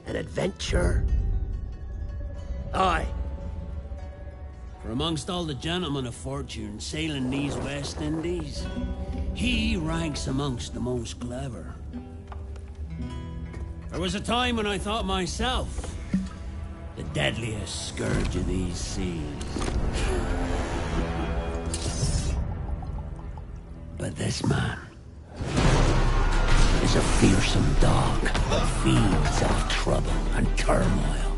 An adventure? Aye. For amongst all the gentlemen of fortune sailing these West Indies, he ranks amongst the most clever. There was a time when I thought myself the deadliest scourge of these seas. But this man is a fearsome dog that feeds off trouble and turmoil.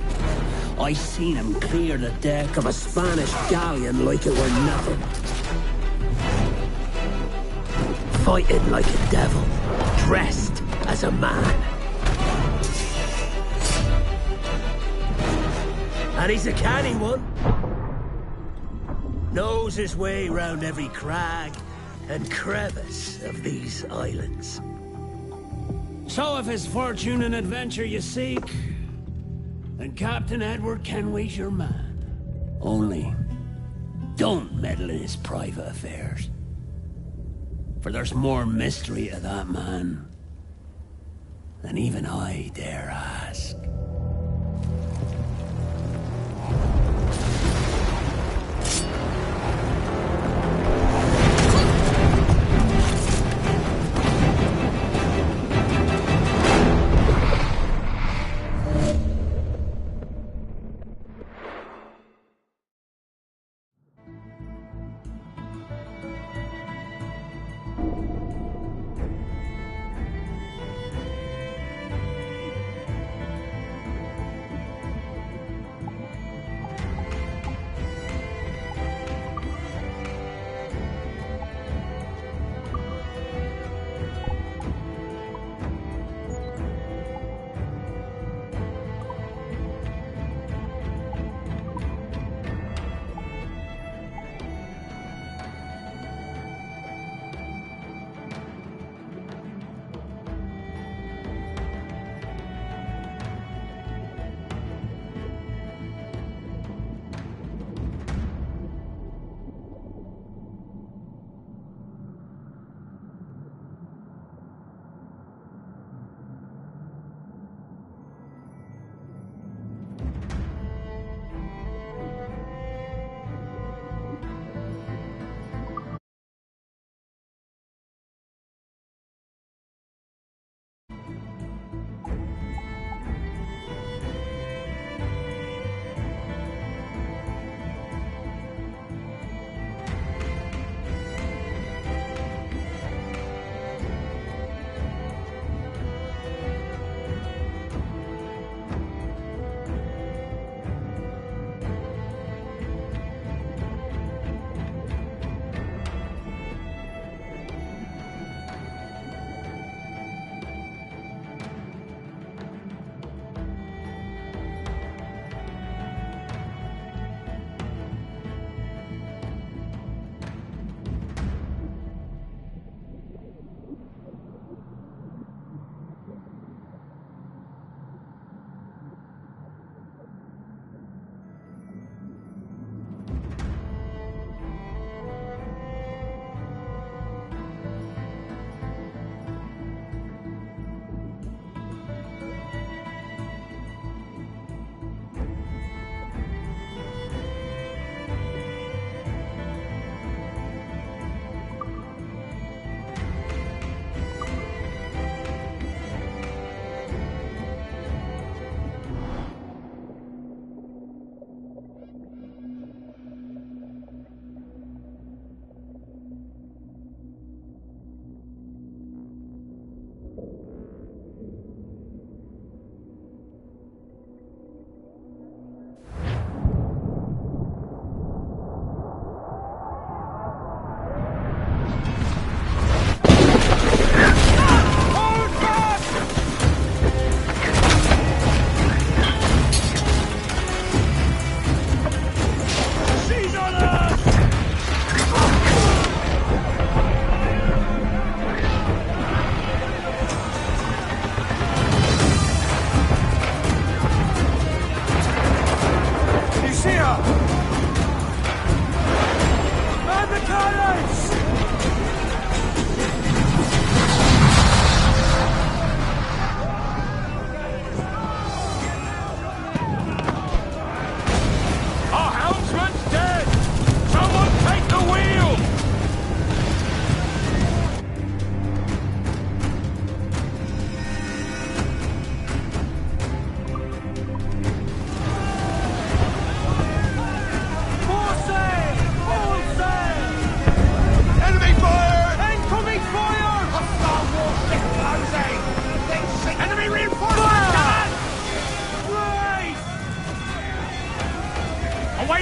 I seen him clear the deck of a Spanish galleon like it were nothing. Fighting like a devil, dressed as a man. And he's a canny one. Knows his way round every crag and crevice of these islands. So if it's fortune and adventure you seek, then Captain Edward Kenway's your man. Only, don't meddle in his private affairs. For there's more mystery to that man than even I dare ask.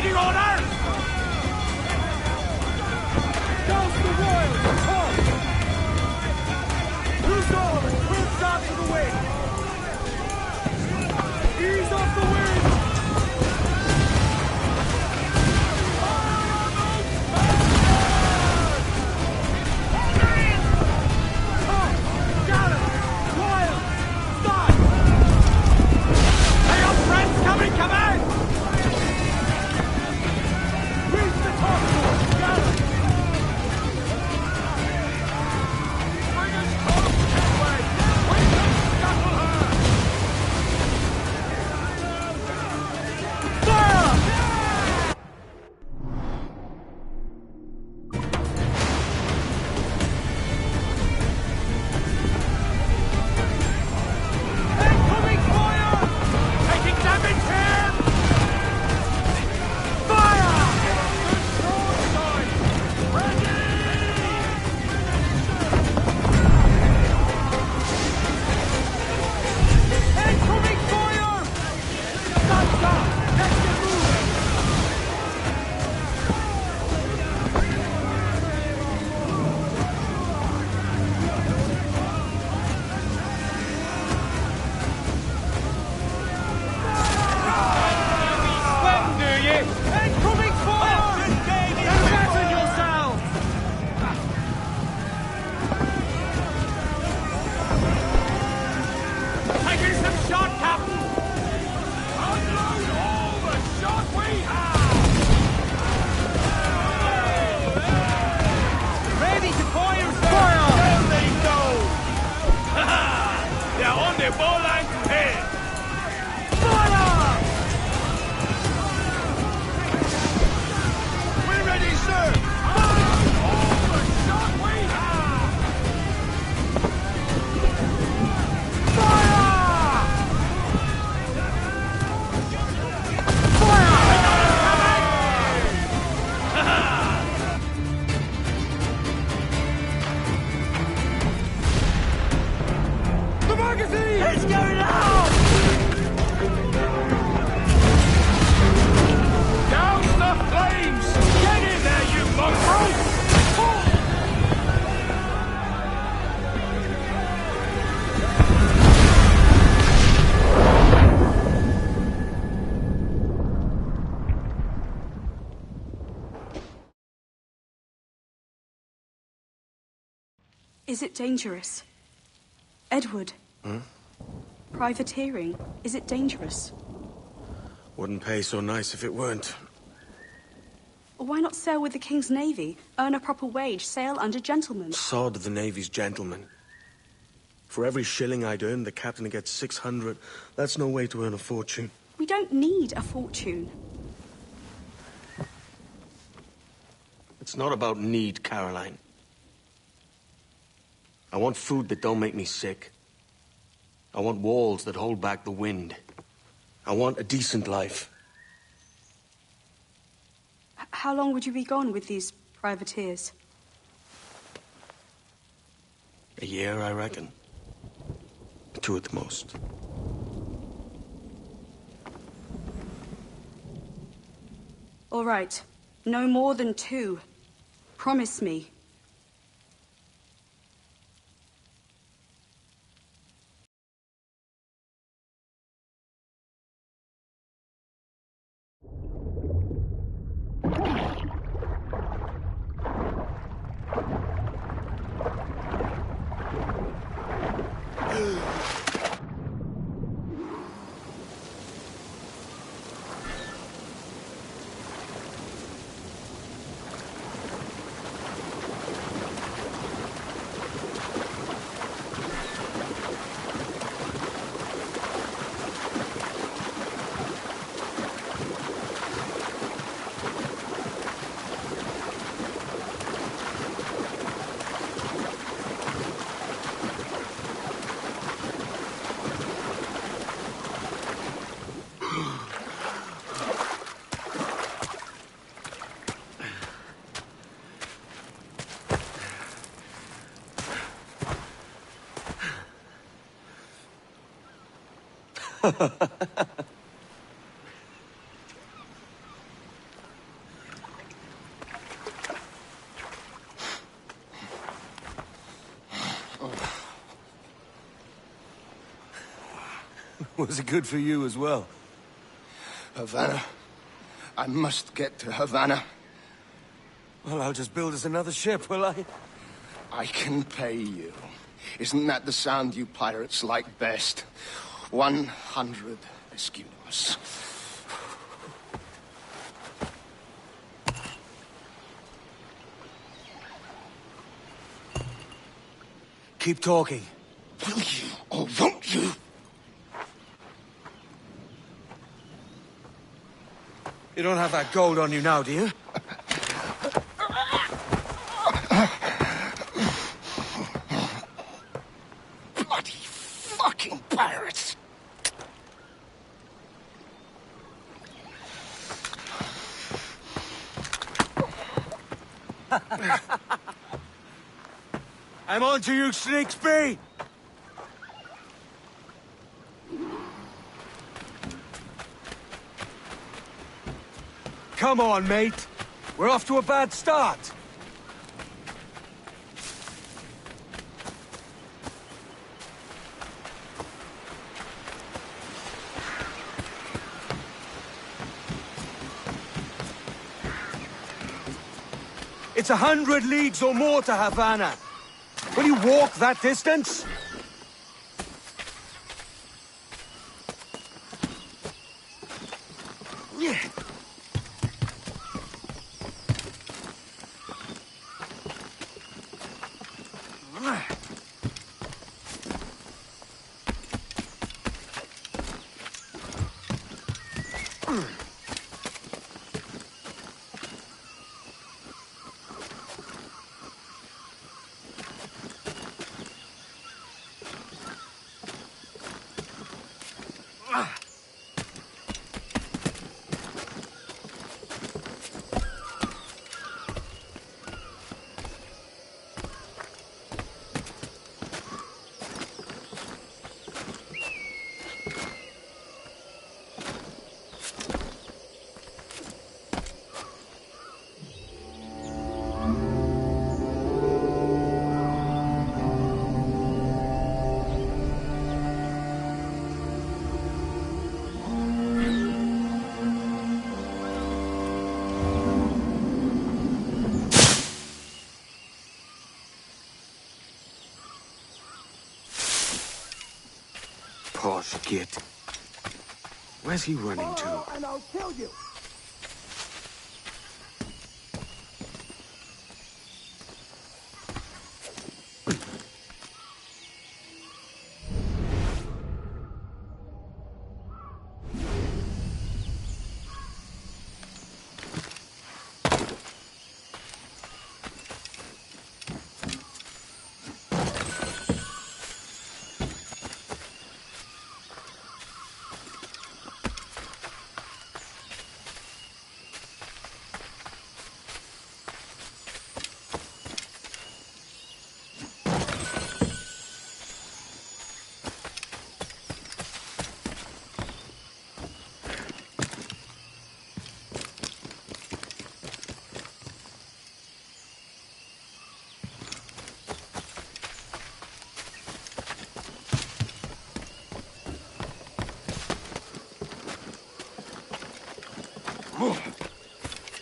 Marching orders! Douse the royals! Come! Loose all and quill start to the wind! Ease off the wind! Coming, come on! Reach the top floor! Gallop! Bring us home, Headway! We can scuttle her! Fire! Incoming fire! Taking damage here! Fire! Broadside! Ready! Incoming fire! Stop! Let's get moving! Sweating, do you? Incoming fire! Fasten yourselves! Taking some shot, Captain! Unload all the shot we have! Ready to fire, sir! Fire! There they go! They're on their ball line to head! Fire! We're ready, sir! Unload all the shot we have! Fire! The magazine! It's going out! Down the flames! Get in there, you mongrel! Is it dangerous? Edward? Privateering, is it dangerous? Wouldn't pay so nice if it weren't. Why not sail with the King's Navy? Earn a proper wage, sail under gentlemen. Sod the Navy's gentlemen. For every shilling I'd earn, the captain gets 600. That's no way to earn a fortune. We don't need a fortune. It's not about need, Caroline. I want food that don't make me sick. I want walls that hold back the wind. I want a decent life. How long would you be gone with these privateers? A year, I reckon. 2 at the most. All right. No more than 2. Promise me. Was it good for you as well? Havana. I must get to Havana. Well, I'll just build us another ship, will I? I can pay you. Isn't that the sound you pirates like best? 100 escudos. Keep talking. Will you or won't you? You don't have that gold on you now, do you? Bloody fucking pirates! I'm on to you, Sneaksby! Come on, mate. We're off to a bad start. It's 100 leagues or more to Havana. Will you walk that distance? Yeah. Posh git. Where's he running to? And I'll kill you!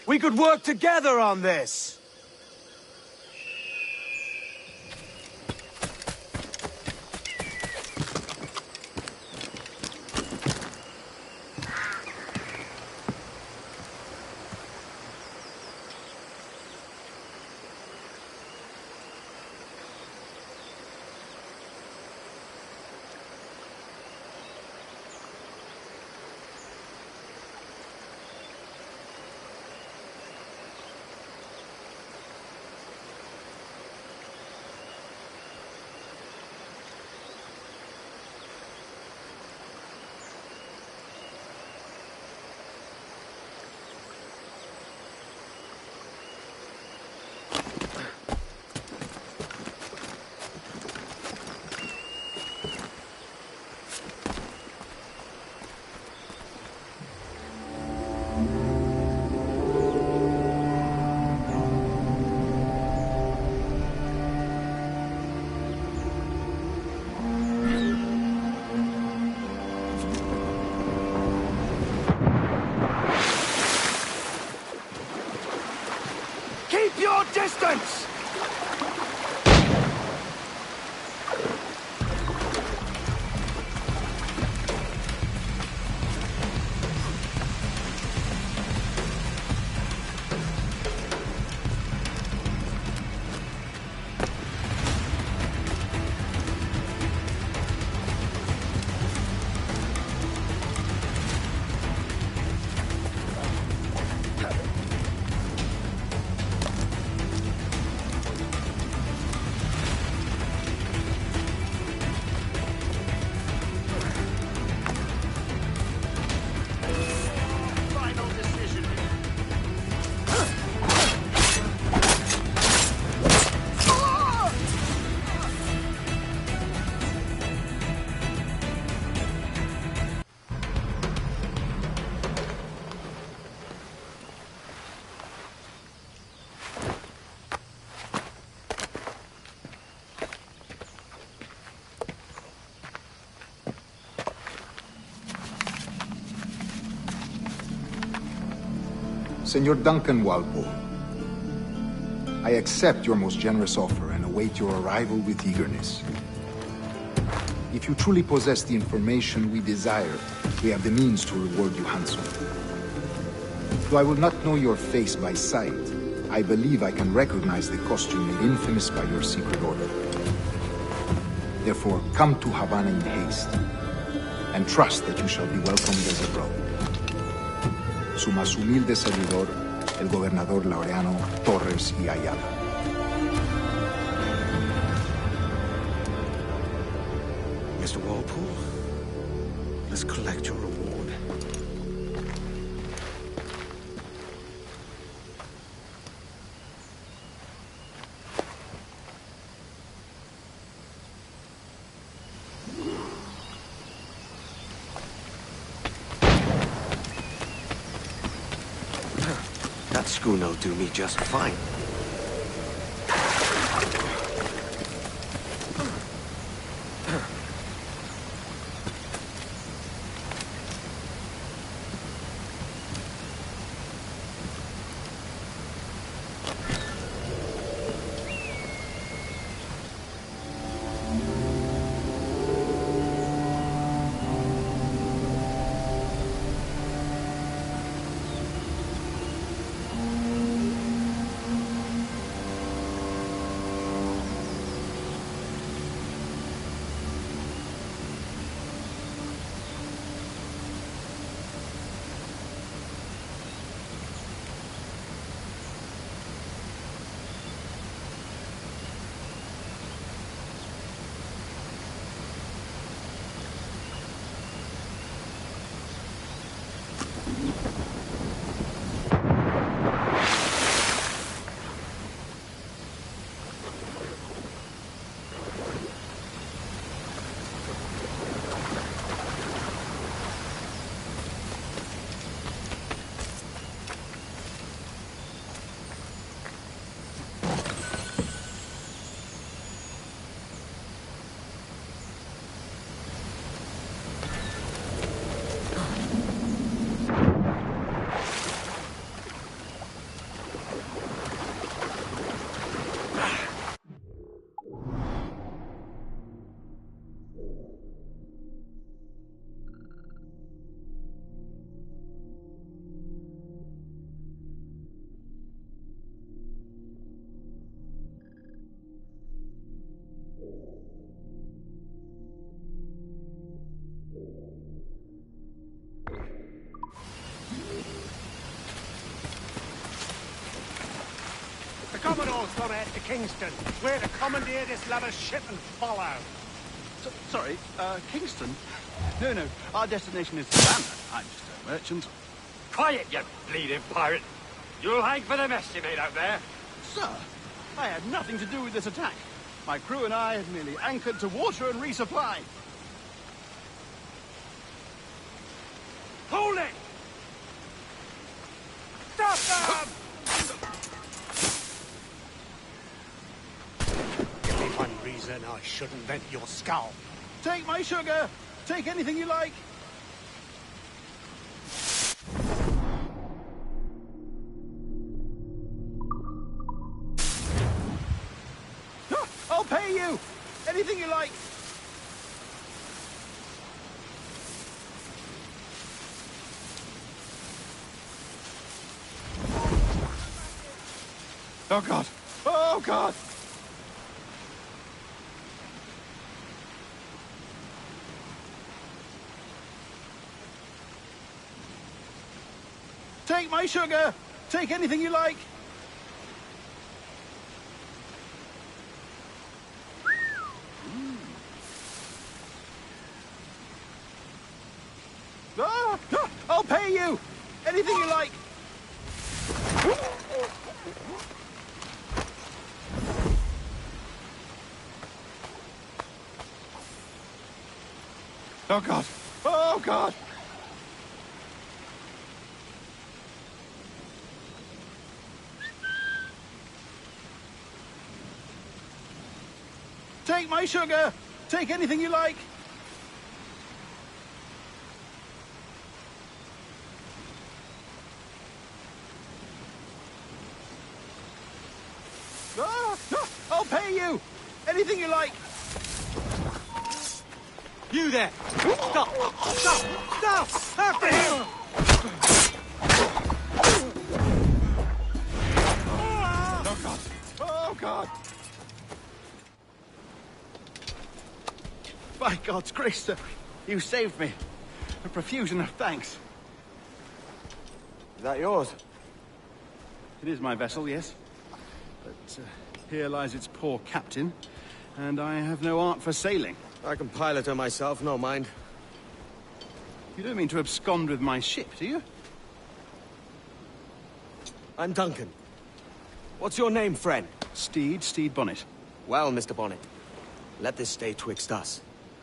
We could work together on this! nonsense! Senor Duncan Walpole, I accept your most generous offer and await your arrival with eagerness. If you truly possess the information we desire, we have the means to reward you handsomely. Though I will not know your face by sight, I believe I can recognize the costume made infamous by your secret order. Therefore, come to Havana in haste, and trust that you shall be welcomed as a brother. Su más humilde servidor, el gobernador Laureano Torres y Ayala. Mr. Walpole, let's collect your reward. That schooner'll do me just fine. The Commodore's gone out to Kingston. We're to commandeer this lavish ship and follow. Sorry, Kingston? No, our destination is Havana. I'm just a merchant. Quiet, you bleeding pirate. You'll hang for the mess you made out there. Sir, I had nothing to do with this attack. My crew and I had merely anchored to water and resupply. Hold it! Stop them! Give me one reason I shouldn't vent your skull. Take my sugar! Take anything you like! you like. Oh, God. Oh, God. Take my sugar. Take anything you like. Ah, ah, I'll pay you. Anything you like. Oh, God. Oh, God. Take my sugar. Take anything you like. Ah, ah, I'll pay you. Anything you like. You there! Stop! Stop! Stop! After him! Oh, God. Oh, God. By God's grace, sir, you saved me. A profusion of thanks. Is that yours? It is my vessel, yes. But here lies its poor captain, and I have no art for sailing. I can pilot her myself, no mind. You don't mean to abscond with my ship, do you? I'm Duncan. What's your name, friend? Stede Bonnet. Well, Mr. Bonnet, let this stay twixt us.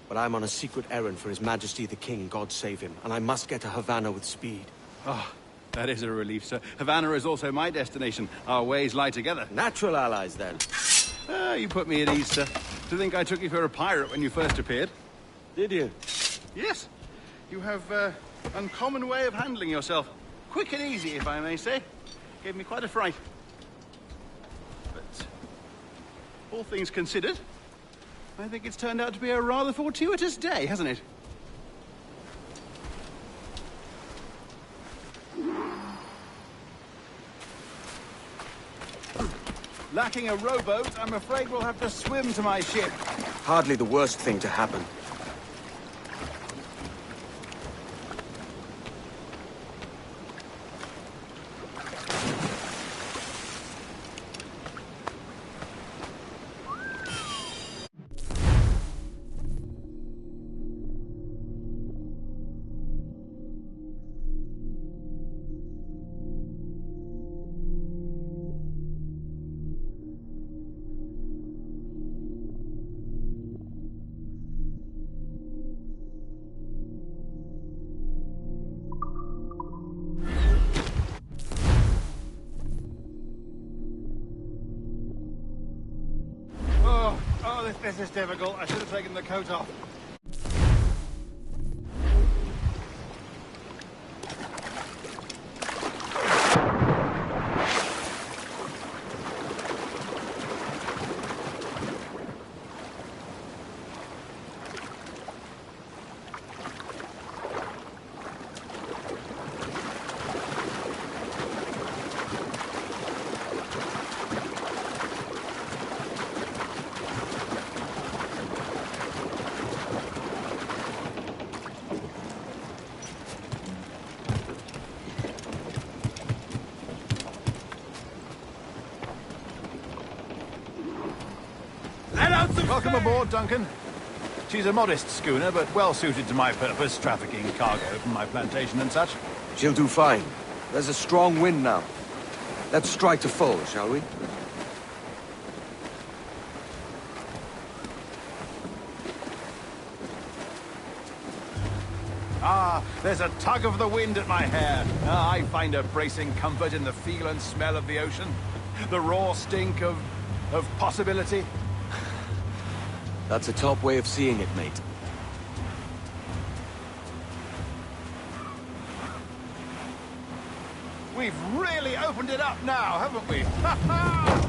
But I'm on a secret errand for His Majesty the King, God save him, and I must get to Havana with speed. Oh, that is a relief, sir. Havana is also my destination. Our ways lie together. Natural allies, then. You put me at ease, sir. To think I took you for a pirate when you first appeared. Did you? Yes. You have uncommon way of handling yourself. Quick and easy, if I may say. Gave me quite a fright. But all things considered, I think it's turned out to be a rather fortuitous day, hasn't it? Lacking a rowboat, I'm afraid we'll have to swim to my ship. Hardly the worst thing to happen. This is difficult. I should have taken the coat off. Welcome aboard, Duncan. She's a modest schooner, but well suited to my purpose, trafficking cargo from my plantation and such. She'll do fine. There's a strong wind now. Let's strike to full, shall we? Ah, there's a tug of the wind at my hair. I find a bracing comfort in the feel and smell of the ocean. The raw stink of possibility. That's a top way of seeing it, mate. We've really opened it up now, haven't we? Ha ha!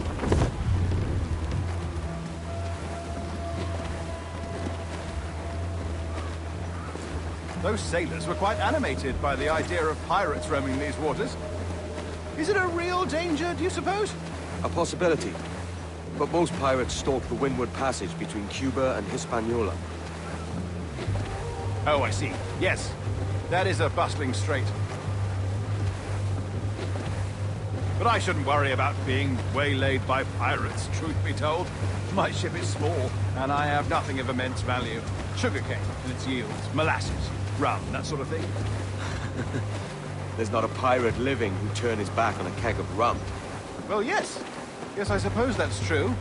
Those sailors were quite animated by the idea of pirates roaming these waters. Is it a real danger, do you suppose? A possibility. But most pirates stalk the windward passage between Cuba and Hispaniola. Oh, I see. Yes. That is a bustling strait. But I shouldn't worry about being waylaid by pirates, truth be told. My ship is small, and I have nothing of immense value. Sugarcane and its yields, molasses, rum, that sort of thing. There's not a pirate living who'd turn his back on a keg of rum. Well, yes. Yes, I suppose that's true.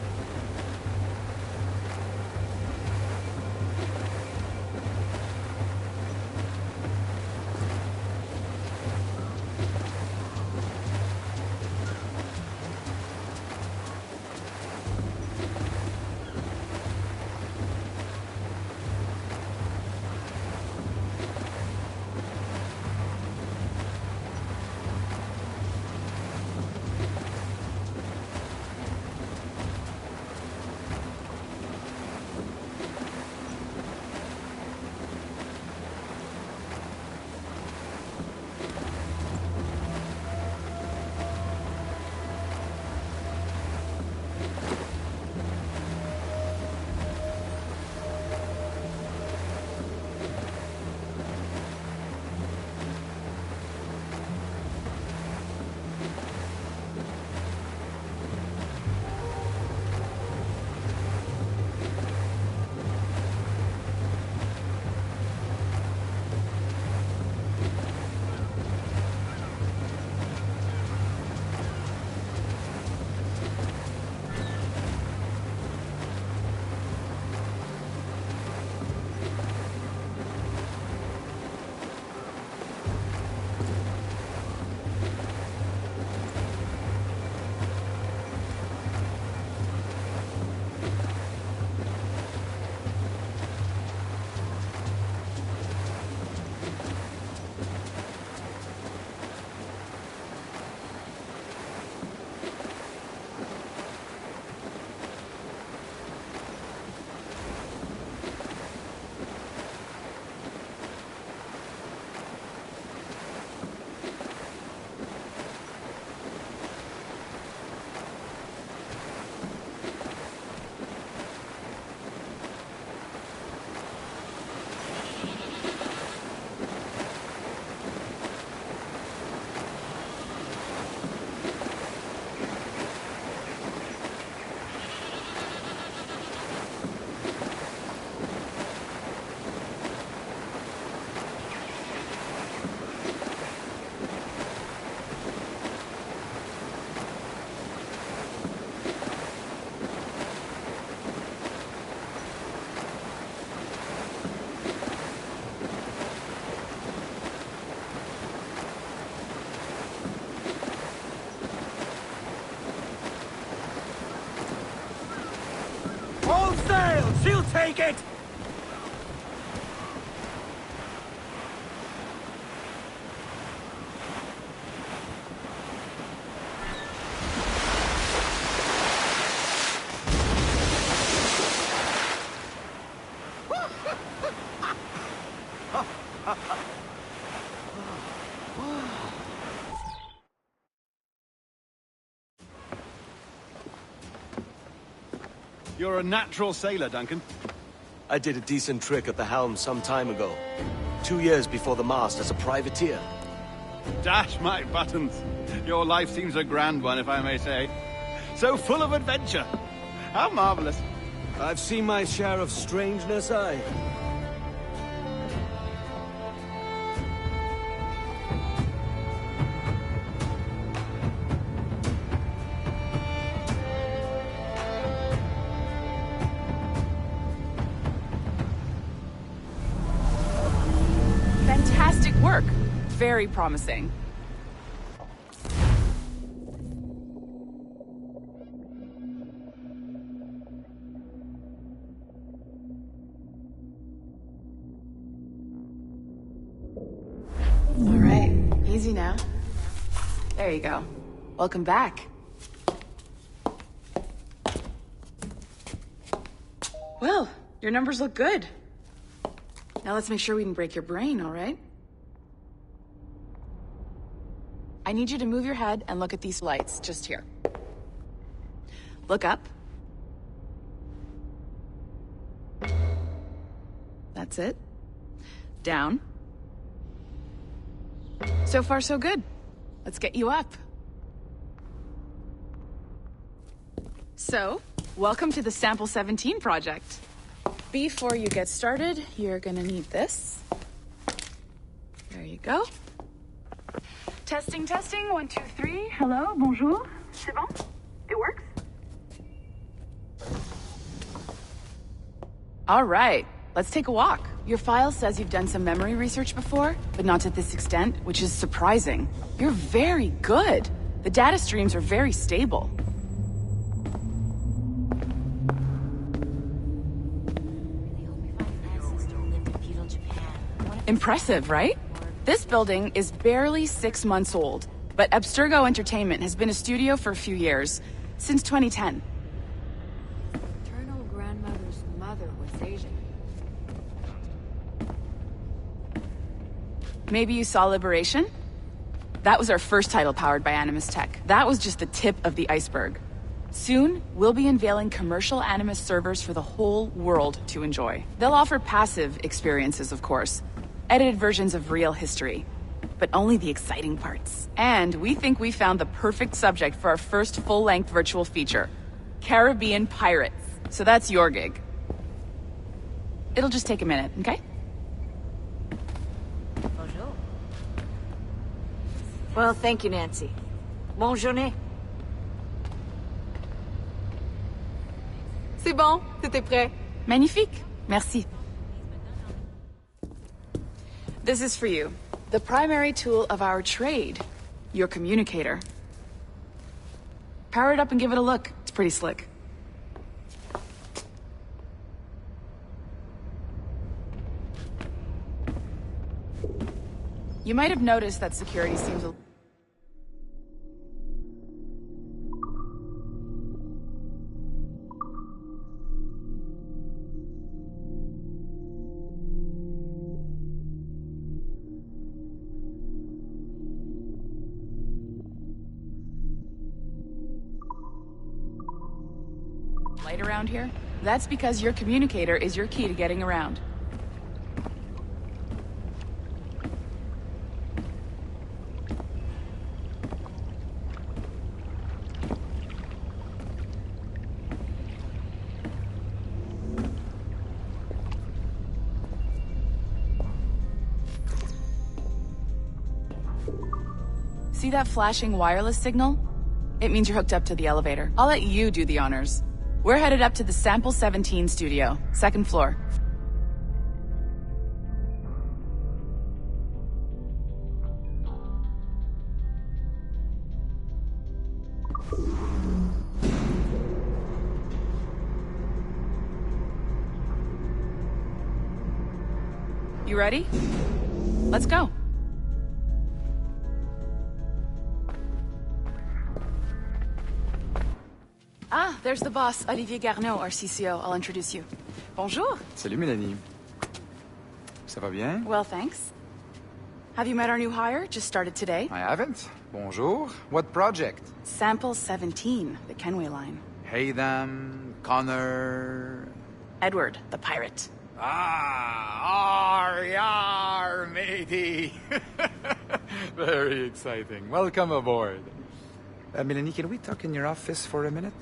She'll take it! You're a natural sailor, Duncan. I did a decent trick at the helm some time ago. 2 years before the mast as a privateer. Dash my buttons. Your life seems a grand one, if I may say. So full of adventure. How marvelous. I've seen my share of strangeness, aye. Fantastic work. Very promising. All right, easy now. There you go. Welcome back. Well, your numbers look good. Now let's make sure we didn't break your brain, all right? I need you to move your head and look at these lights, just here. Look up. That's it. Down. So far, so good. Let's get you up. So, welcome to the Sample 17 project. Before you get started, you're gonna need this. There you go. Testing, testing, 1, 2, 3. Hello, bonjour. C'est bon? It works? All right, let's take a walk. Your file says you've done some memory research before, but not to this extent, which is surprising. You're very good. The data streams are very stable. Impressive, right? This building is barely 6 months old, but Abstergo Entertainment has been a studio for a few years, since 2010. Maternal grandmother's mother was Asian. Maybe you saw Liberation? That was our first title powered by Animus Tech. That was just the tip of the iceberg. Soon, we'll be unveiling commercial Animus servers for the whole world to enjoy. They'll offer passive experiences, of course. Edited versions of real history. But only the exciting parts. And we think we found the perfect subject for our first full-length virtual feature. Caribbean pirates. So that's your gig. It'll just take a minute, okay? Bonjour. Well, thank you, Nancy. Bonne journée. C'est bon, tout est prêt. Magnifique. Merci. This is for you. The primary tool of our trade. Your communicator. Power it up and give it a look. It's pretty slick. You might have noticed that security seems a... light around here? That's because your communicator is your key to getting around. See that flashing wireless signal? It means you're hooked up to the elevator. I'll let you do the honors. We're headed up to the Sample 17 studio, 2nd floor. You ready? Let's go. Ah, there's the boss, Olivier Garneau, our CCO. I'll introduce you. Bonjour. Salut, Mélanie. Ça va bien? Well, thanks. Have you met our new hire? Just started today. I haven't. Bonjour. What project? Sample 17, the Kenway line. Haytham, Connor... Edward, the pirate. Ah, yar, matey. Very exciting. Welcome aboard. Mélanie, can we talk in your office for a minute?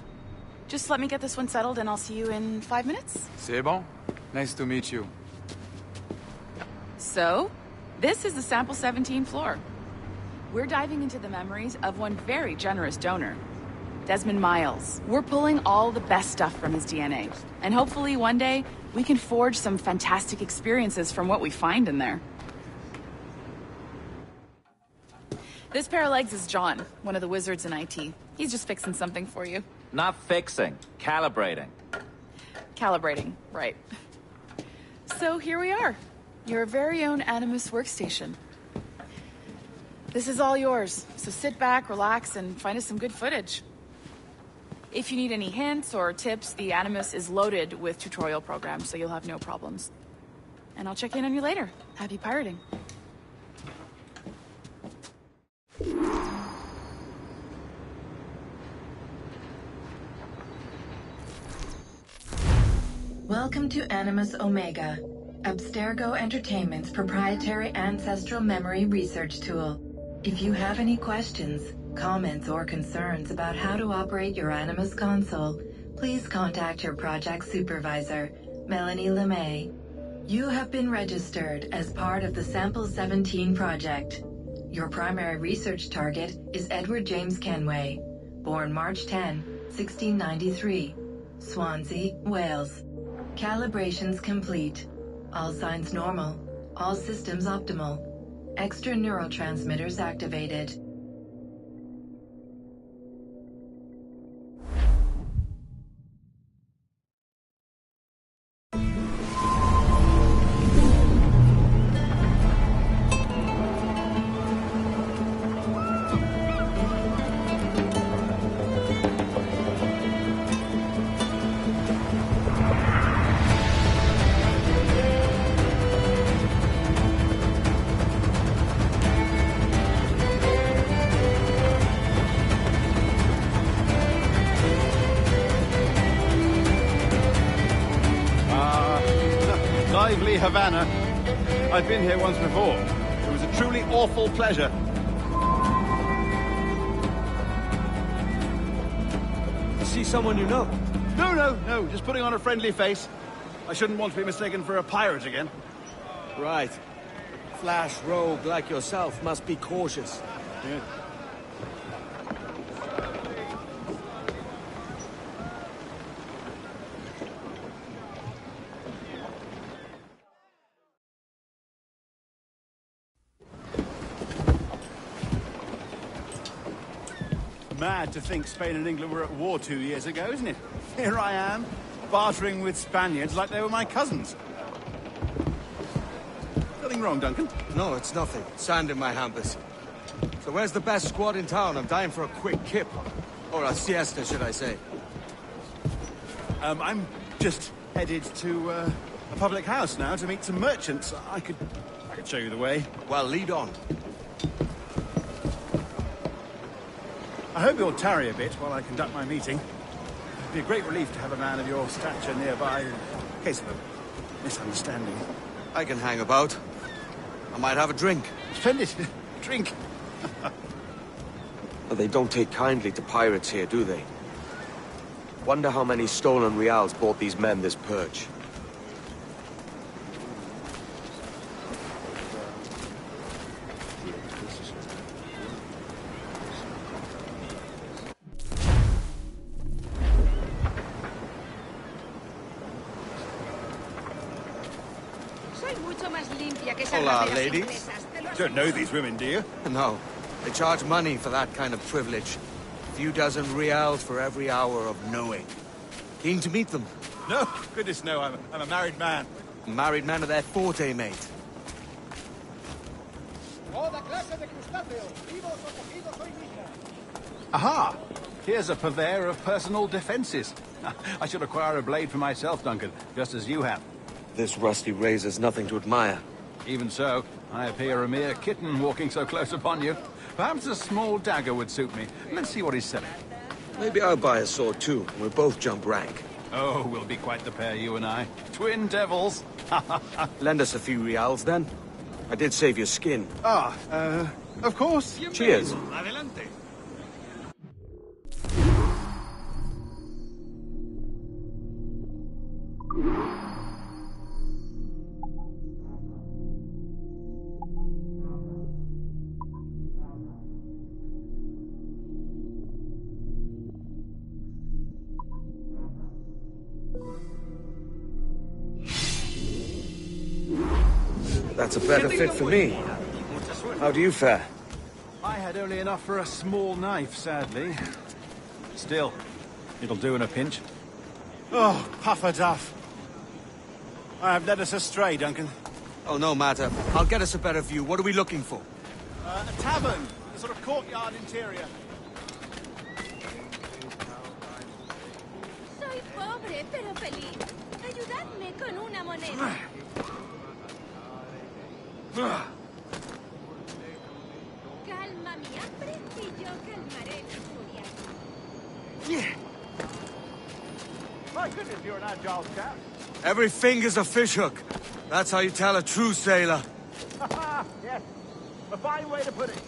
Just let me get this one settled and I'll see you in 5 minutes. C'est bon. Nice to meet you. So, this is the Sample 17 floor. We're diving into the memories of one very generous donor, Desmond Miles. We're pulling all the best stuff from his DNA. And hopefully one day, we can forge some fantastic experiences from what we find in there. This pair of legs is John, one of the wizards in IT. He's just fixing something for you. Not fixing, calibrating. Calibrating, right. So here we are, your very own Animus workstation. This is all yours, so sit back, relax, and find us some good footage. If you need any hints or tips, the Animus is loaded with tutorial programs, so you'll have no problems. and I'll check in on you later. Happy pirating. Welcome to Animus Omega, Abstergo Entertainment's proprietary ancestral memory research tool. If you have any questions, comments, or concerns about how to operate your Animus console, please contact your project supervisor, Melanie LeMay. You have been registered as part of the Sample 17 project. Your primary research target is Edward James Kenway, born March 10, 1693, Swansea, Wales. Calibrations complete. All signs normal. All systems optimal. Extra neurotransmitters activated. Lively Havana. I've been here once before. It was a truly awful pleasure. See someone you know? No. Just putting on a friendly face. I shouldn't want to be mistaken for a pirate again. Right. Flash rogue like yourself must be cautious. Yeah. Mad to think Spain and England were at war 2 years ago, isn't it? Here I am, bartering with Spaniards like they were my cousins. Nothing wrong, Duncan? No, it's nothing. Sand in my hampers. So where's the best squad in town? I'm dying for a quick kip. Or a siesta, should I say. I'm just headed to a public house now to meet some merchants. I could show you the way. Well, lead on. I hope you'll tarry a bit while I conduct my meeting. It'd be a great relief to have a man of your stature nearby in case of a misunderstanding. I can hang about. I might have a drink. Splendid. Drink. But they don't take kindly to pirates here, do they? Wonder how many stolen reals bought these men this purge. Hola, ladies. Don't know these women, do you? No. They charge money for that kind of privilege. A few dozen reals for every hour of knowing. Keen to meet them? No, goodness no, I'm a married man. Married men are their forte, mate. Aha! Here's a purveyor of personal defenses. I should acquire a blade for myself, Duncan, just as you have. This rusty razor's nothing to admire. Even so, I appear a mere kitten walking so close upon you. Perhaps a small dagger would suit me. Let's see what he's selling. Maybe I'll buy a sword too. We'll both jump rank. Oh, we'll be quite the pair, you and I. Twin devils. Lend us a few reals, then. I did save your skin. Of course. Cheers. Adelante. That's a better fit for me. How do you fare? I had only enough for a small knife, sadly. Still, it'll do in a pinch. Oh, puffer duff. I have led us astray, Duncan. Oh, no matter. I'll get us a better view. What are we looking for? A tavern. A sort of courtyard interior. Soy pobre, pero feliz. Ayudadme con una moneda. Calma mi hambre y yo calmaré mi furia. Yeah. My goodness, you're an agile chap. Every finger's a fishhook. That's how you tell a true sailor. Yes, a fine way to put it.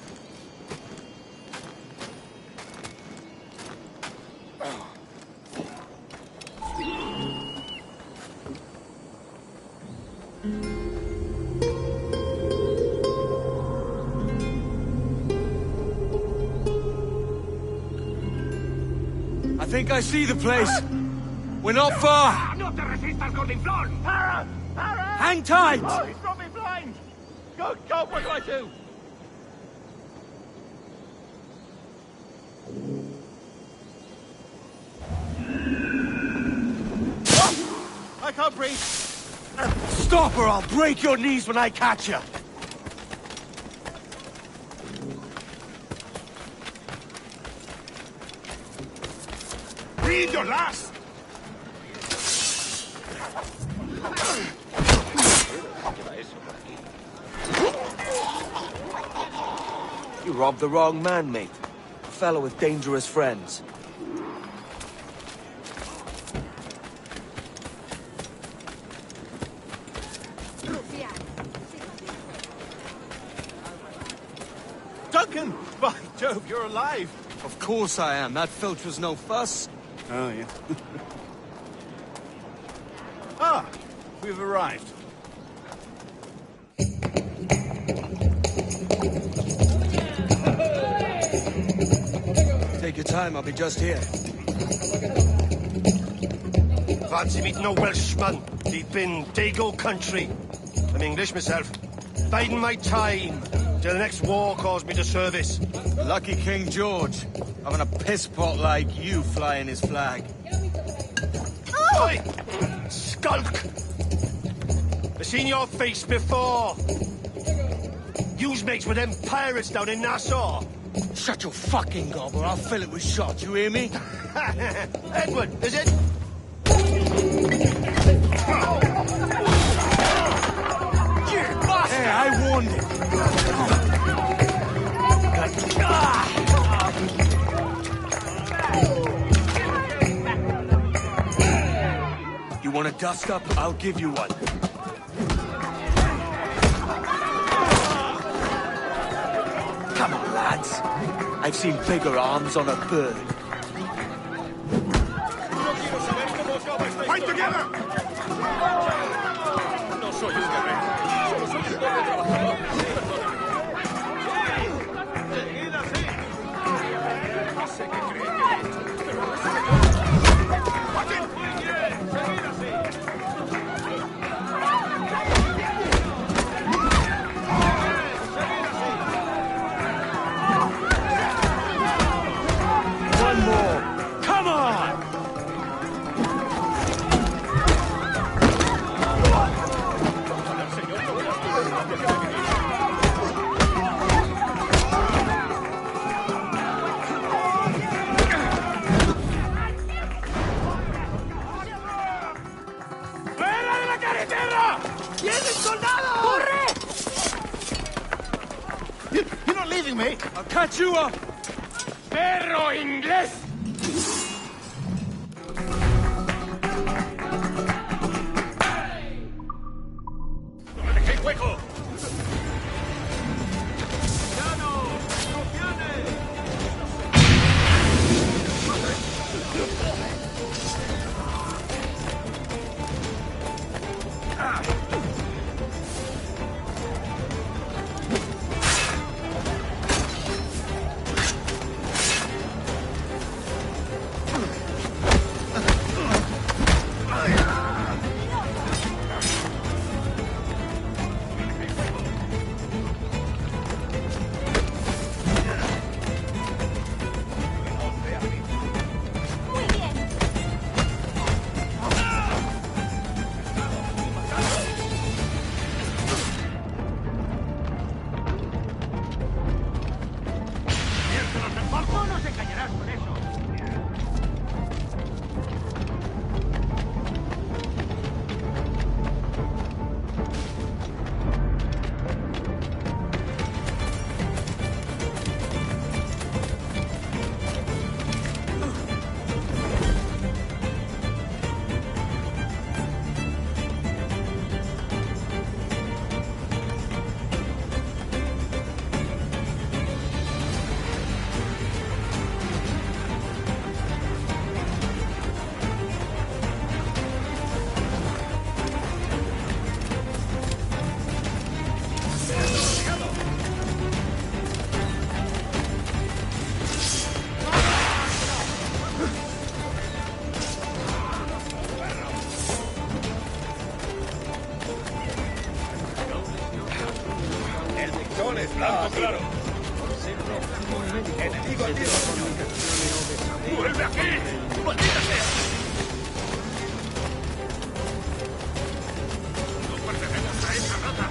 I think I see the place. We're not far. No te resistas, Gordinflón! Para! Para! Hang tight! Oh, he's got me blind! Go, go, what do I do? I can't breathe. Stop or I'll break your knees when I catch you. Read your last! You robbed the wrong man, mate. A fellow with dangerous friends. Duncan! By Jove, you're alive! Of course I am. That filch was no fuss. Oh, yeah. Ah, we've arrived. Take your time, I'll be just here. Fancy meeting no Welshman deep in Dago country. I'm English myself. Biding my time till the next war calls me to service. Lucky King George, having a piss pot like you flying his flag. Oi! Skulk! I've seen your face before. Yous mates with them pirates down in Nassau. Shut your fucking gob or I'll fill it with shot, you hear me? Edward, is it? Hey, I warned him. You want a dust up? I'll give you one. Come on, lads. I've seen bigger arms on a bird. Fight together! No soy un guerrero. Solo soy un pobre trabajador. Seguid así. No sé qué creen. Pero no sé qué. Muy bien. Seguid así. One more. Come on! ¡Fuera de la carretera! ¡Vienen soldados! ¡Corre! You're not leaving me. I'll catch you up! ¡Perro inglés! ¡No me dejéis hueco! ¡Enemigo activo! ¡Vuelve aquí! ¡Maldita sea! ¡No pertenecemos a esa rata!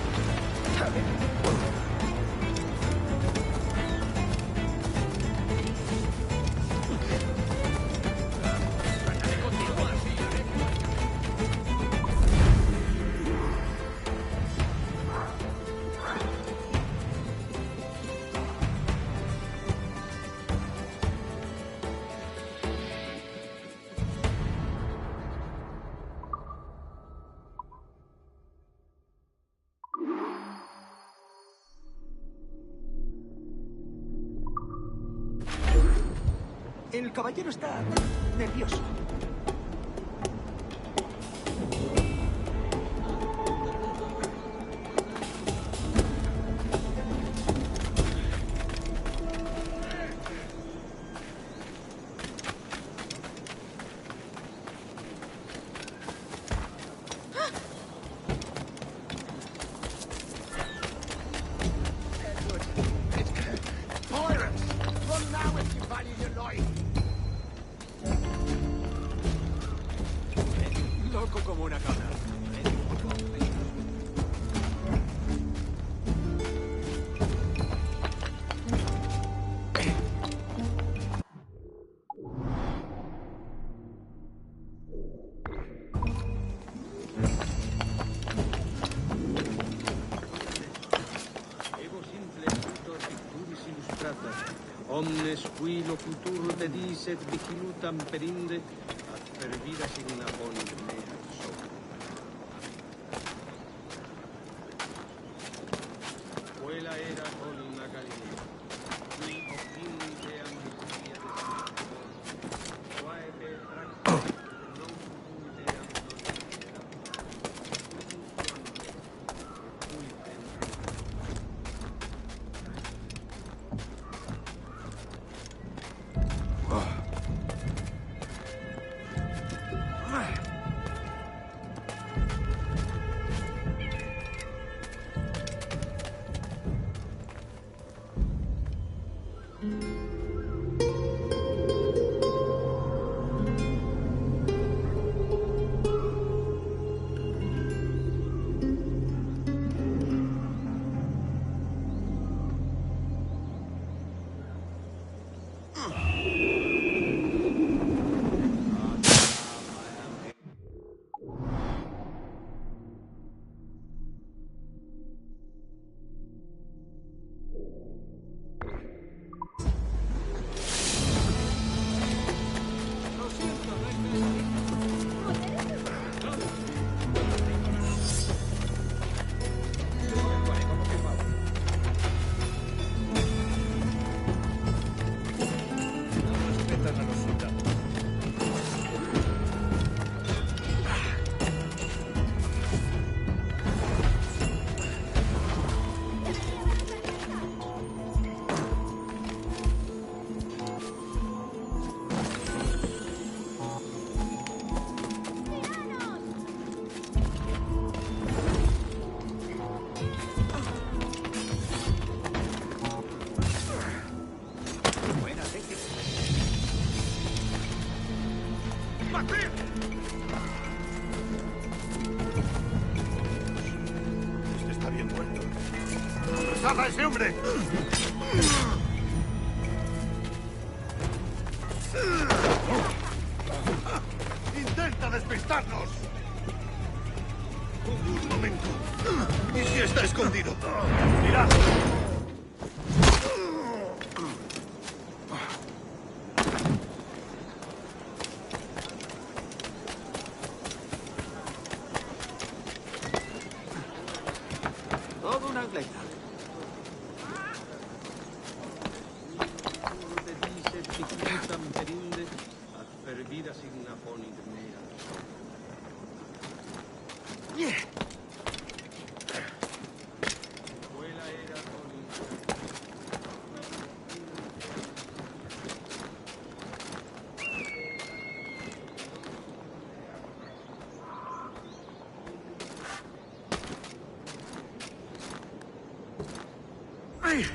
El caballero está nervioso. Pirates! Run now if you value your life! Loco como una cabra. Omnes qui locutur dedicet vigilutam perinde, ad pervida signa bonum mea sopra. Quella era columna Galilea, qui optinde ambitia de quae petrax non fucunte Este está bien muerto. ¡Rezaza a ese hombre! ¡Intenta despistarnos! Un momento. ¿Y si está escondido? ¡Mirad! Todo un atleta. dedicet vigilutam perinde, ad pervida signa bonum mea sopra. Quella era columna. ¡Ay!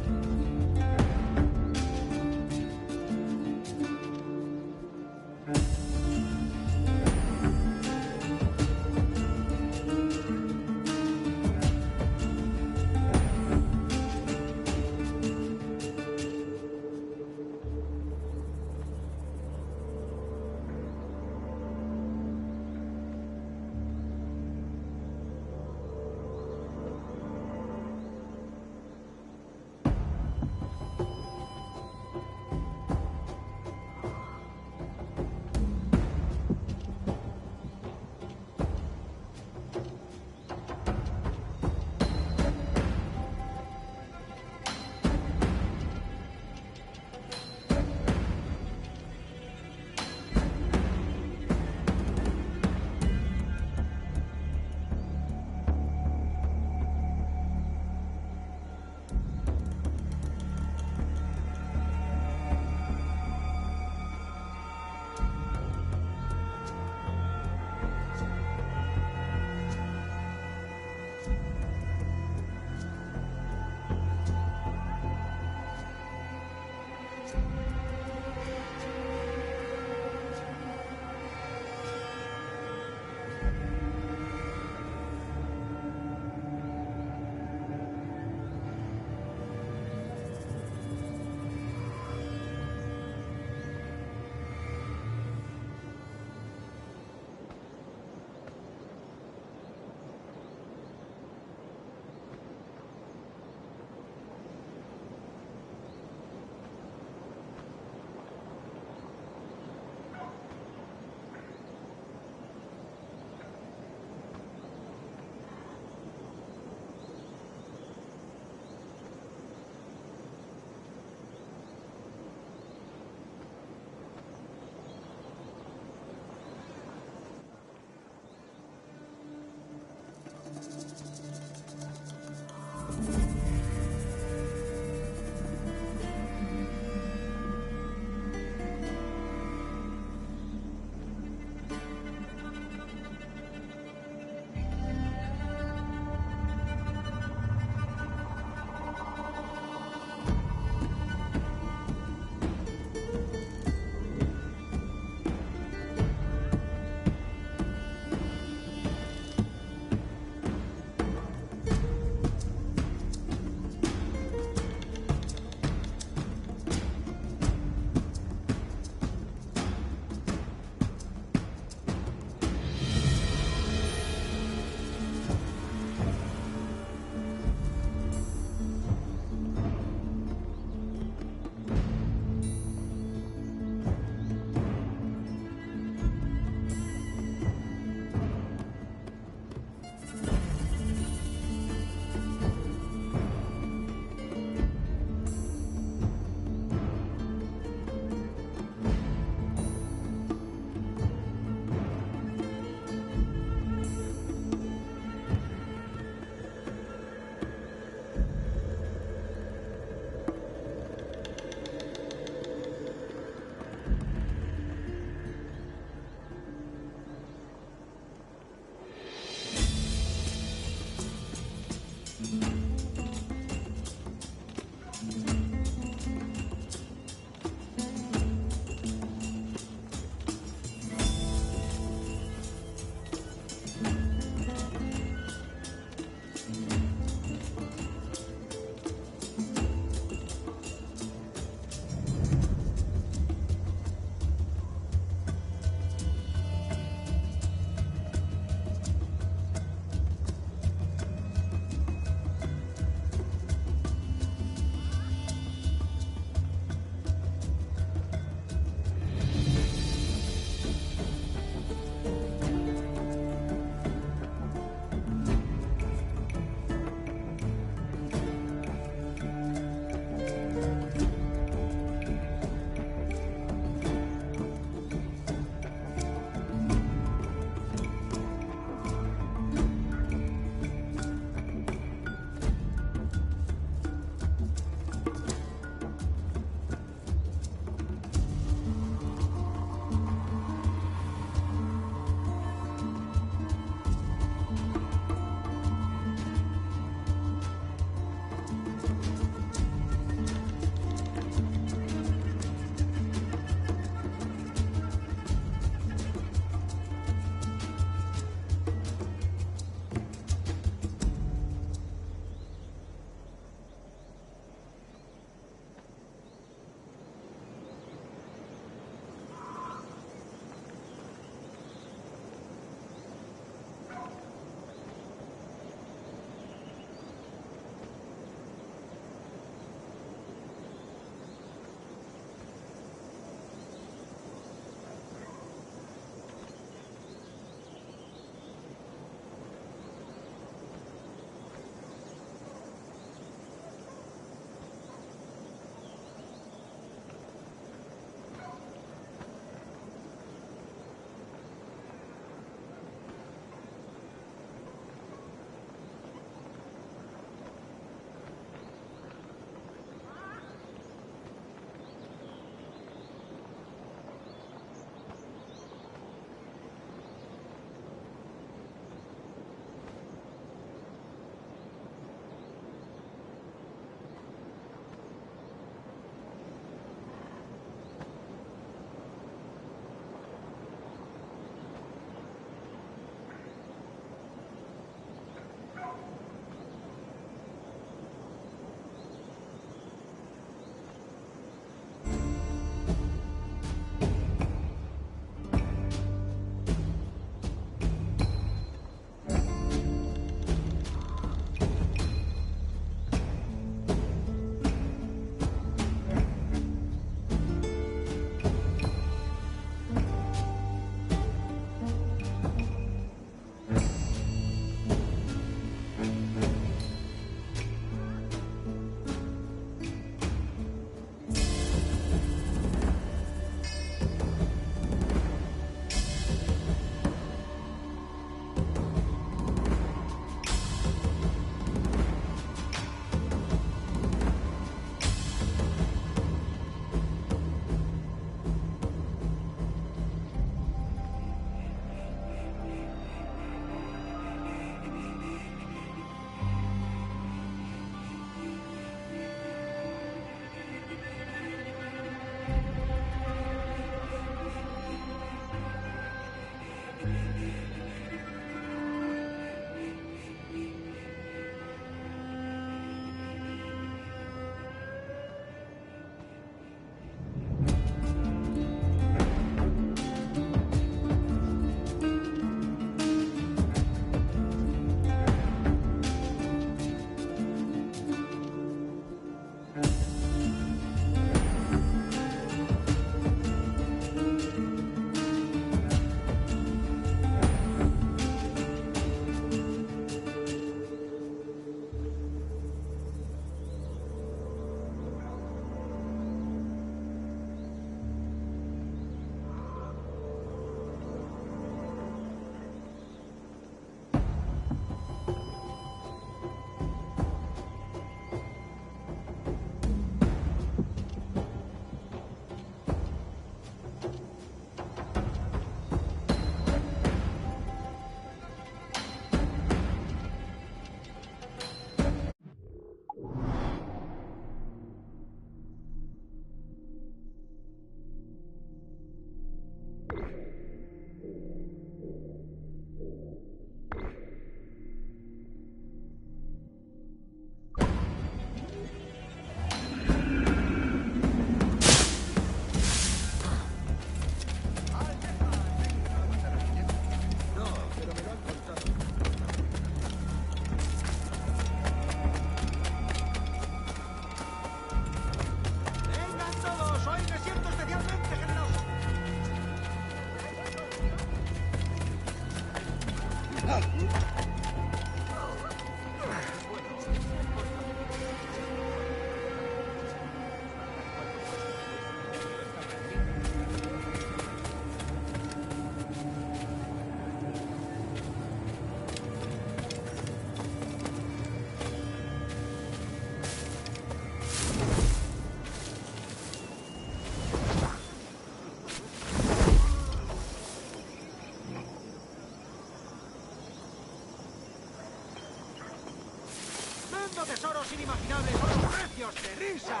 Tesoros inimaginables a los precios de risa.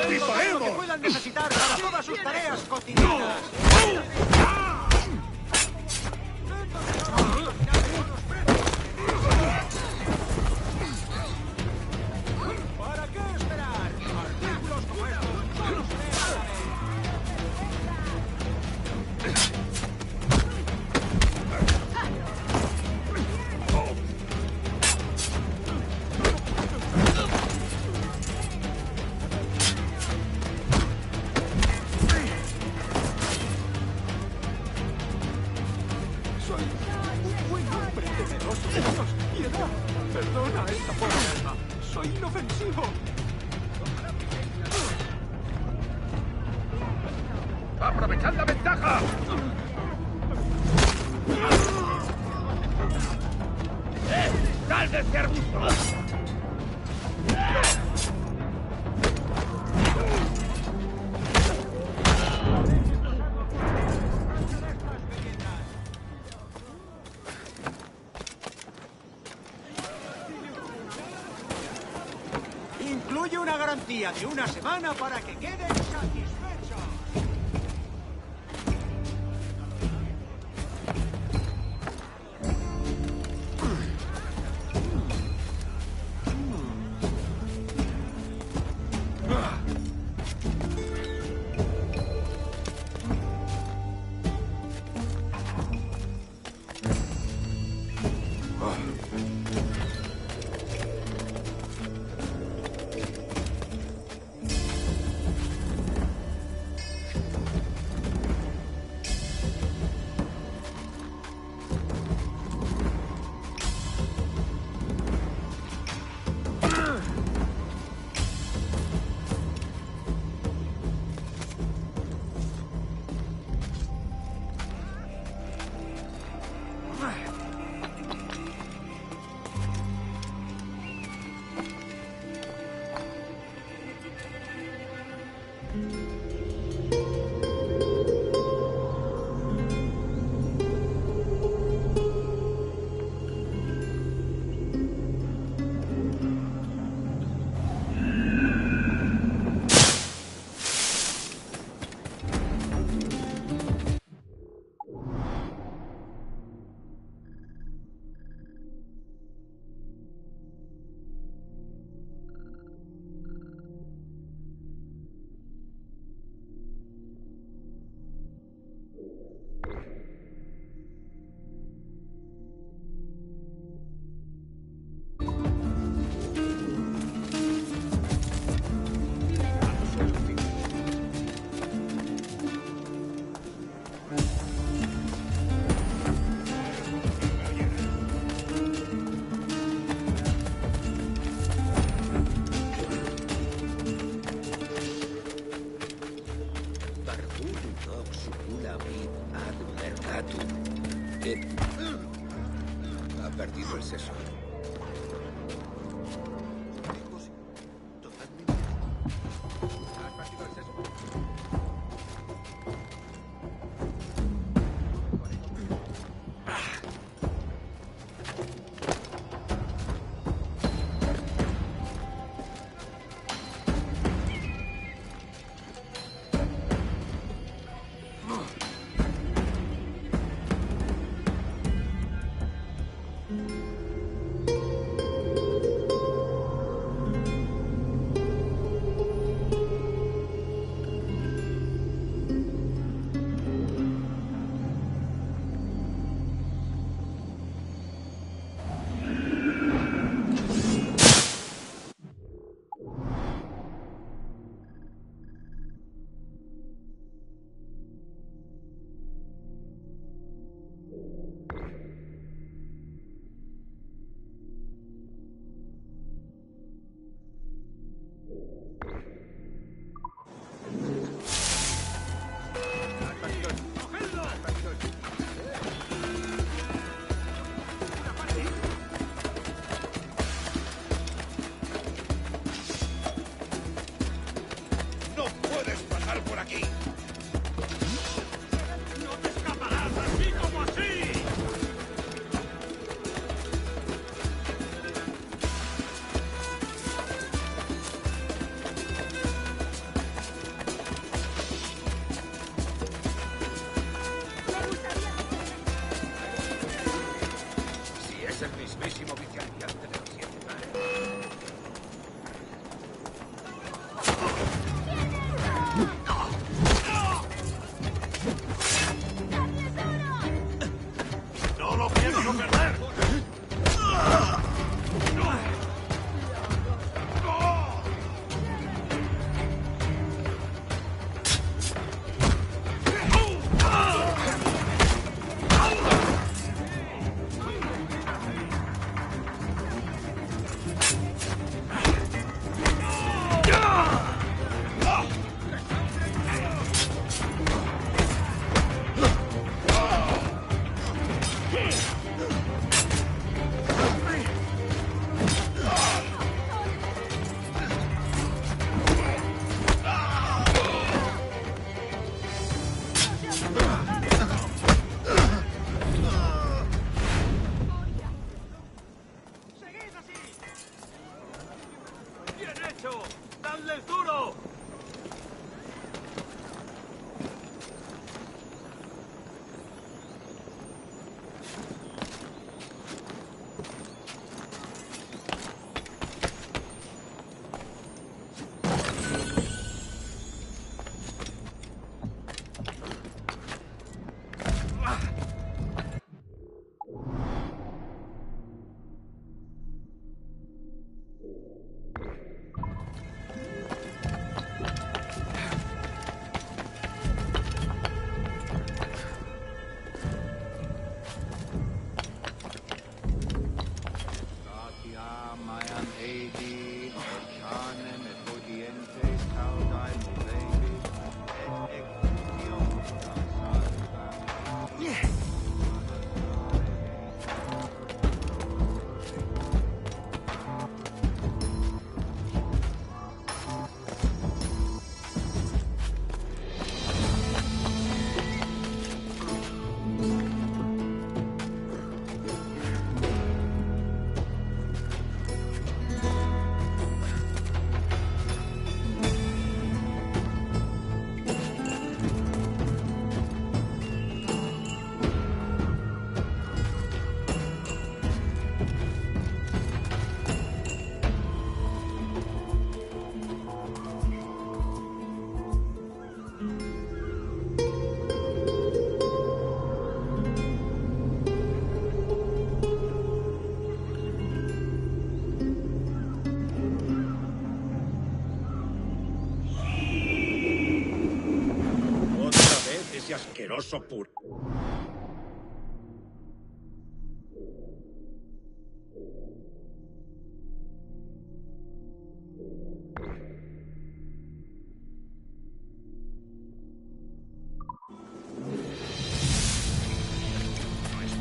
¡Disparemos! Que puedan necesitar para todas sus tareas cotidianas. ¿Para qué esperar? Artículos como estos solo se ven a la vez. Perdona a esta pobre alma. Soy inofensivo. ¡Aprovechad la ventaja! ¡Sal de este arbusto! Incluye una garantía de una semana para que queden satisfechos. Ha perdido el seso. ¡No puedes pasar por aquí! ¡No te escaparás así como así! Si es el mismísimo vicealmirante de los Siete Mares. ¡No lo pienso perder! ¡Seguid así! ¡Bien hecho! ¡Dadles duro! ese asqueroso puro.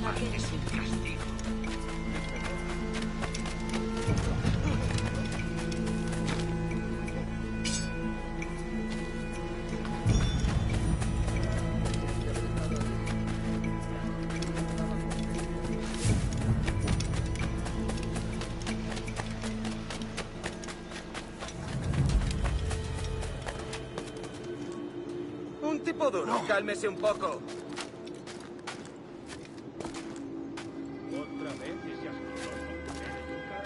Es un castigo. Un tipo duro. Cálmese un poco. Otra vez ese asqueroso puré de yuca.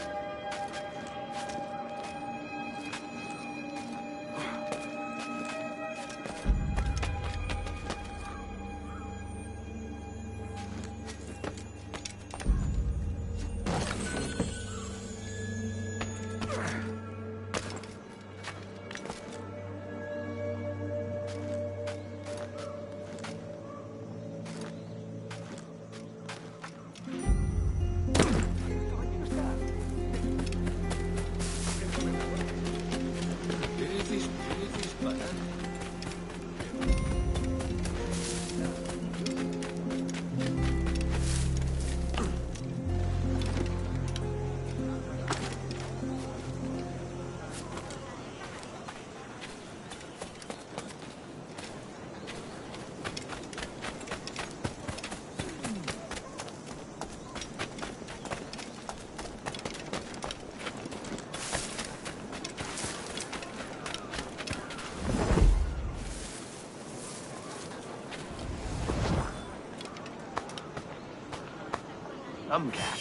Umcat.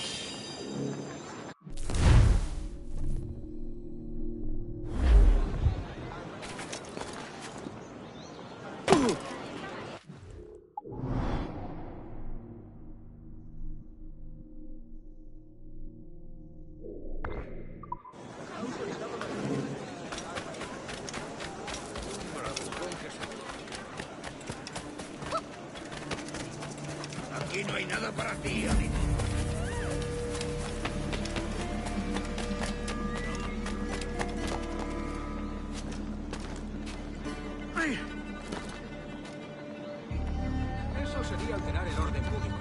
Aquí no hay nada para ti, amigo. Eso sería alterar el orden público.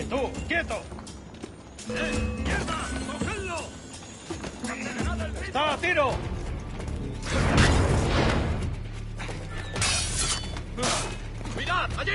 ¡Tú! ¡Quieto! ¡Mierda! ¡Cogedlo! ¡Está a tiro! ¡Mirad! ¡Allí!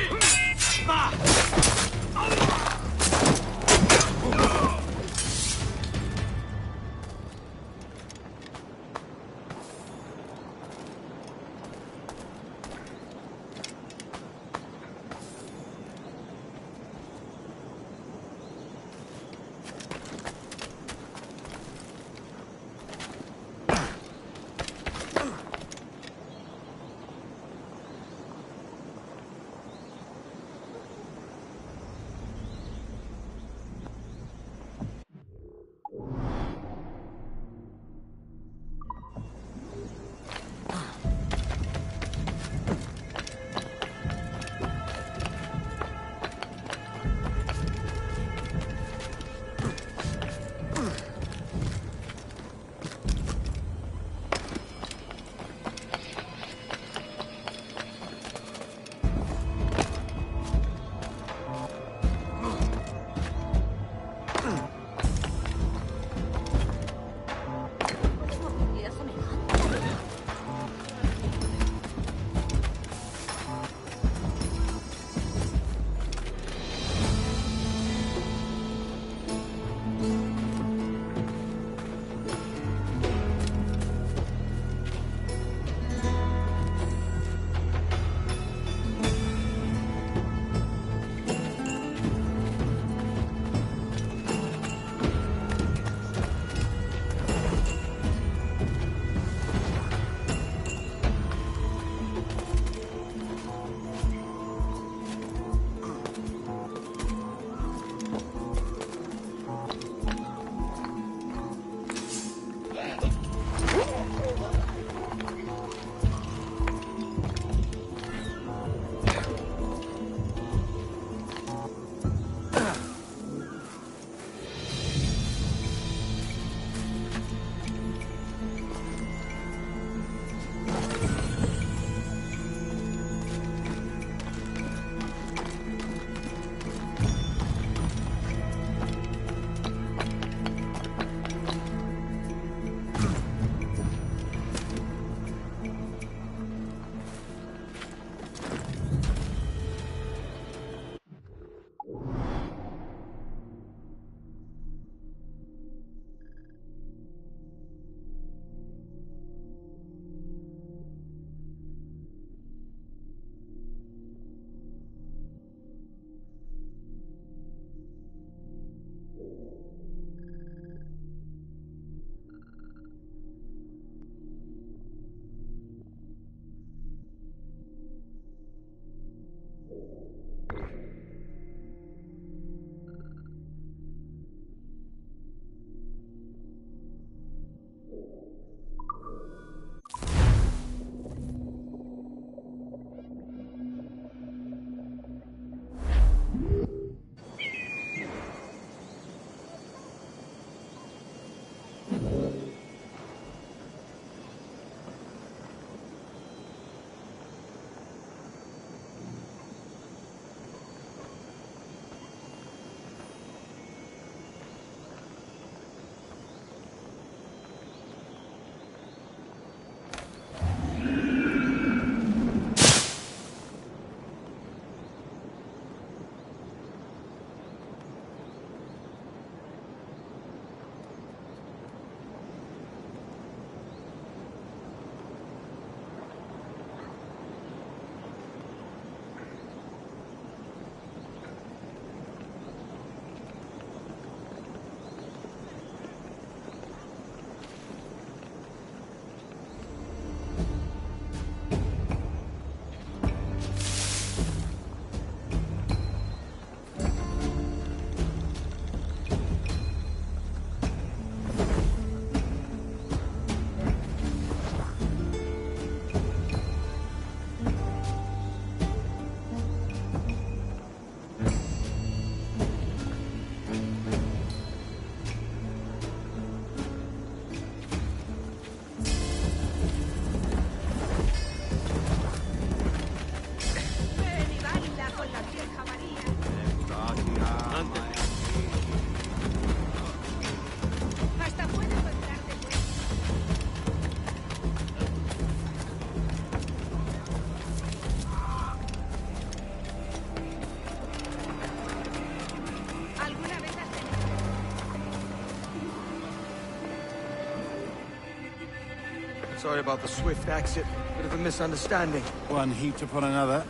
Sorry about the swift exit. Bit of a misunderstanding. One heaped upon another.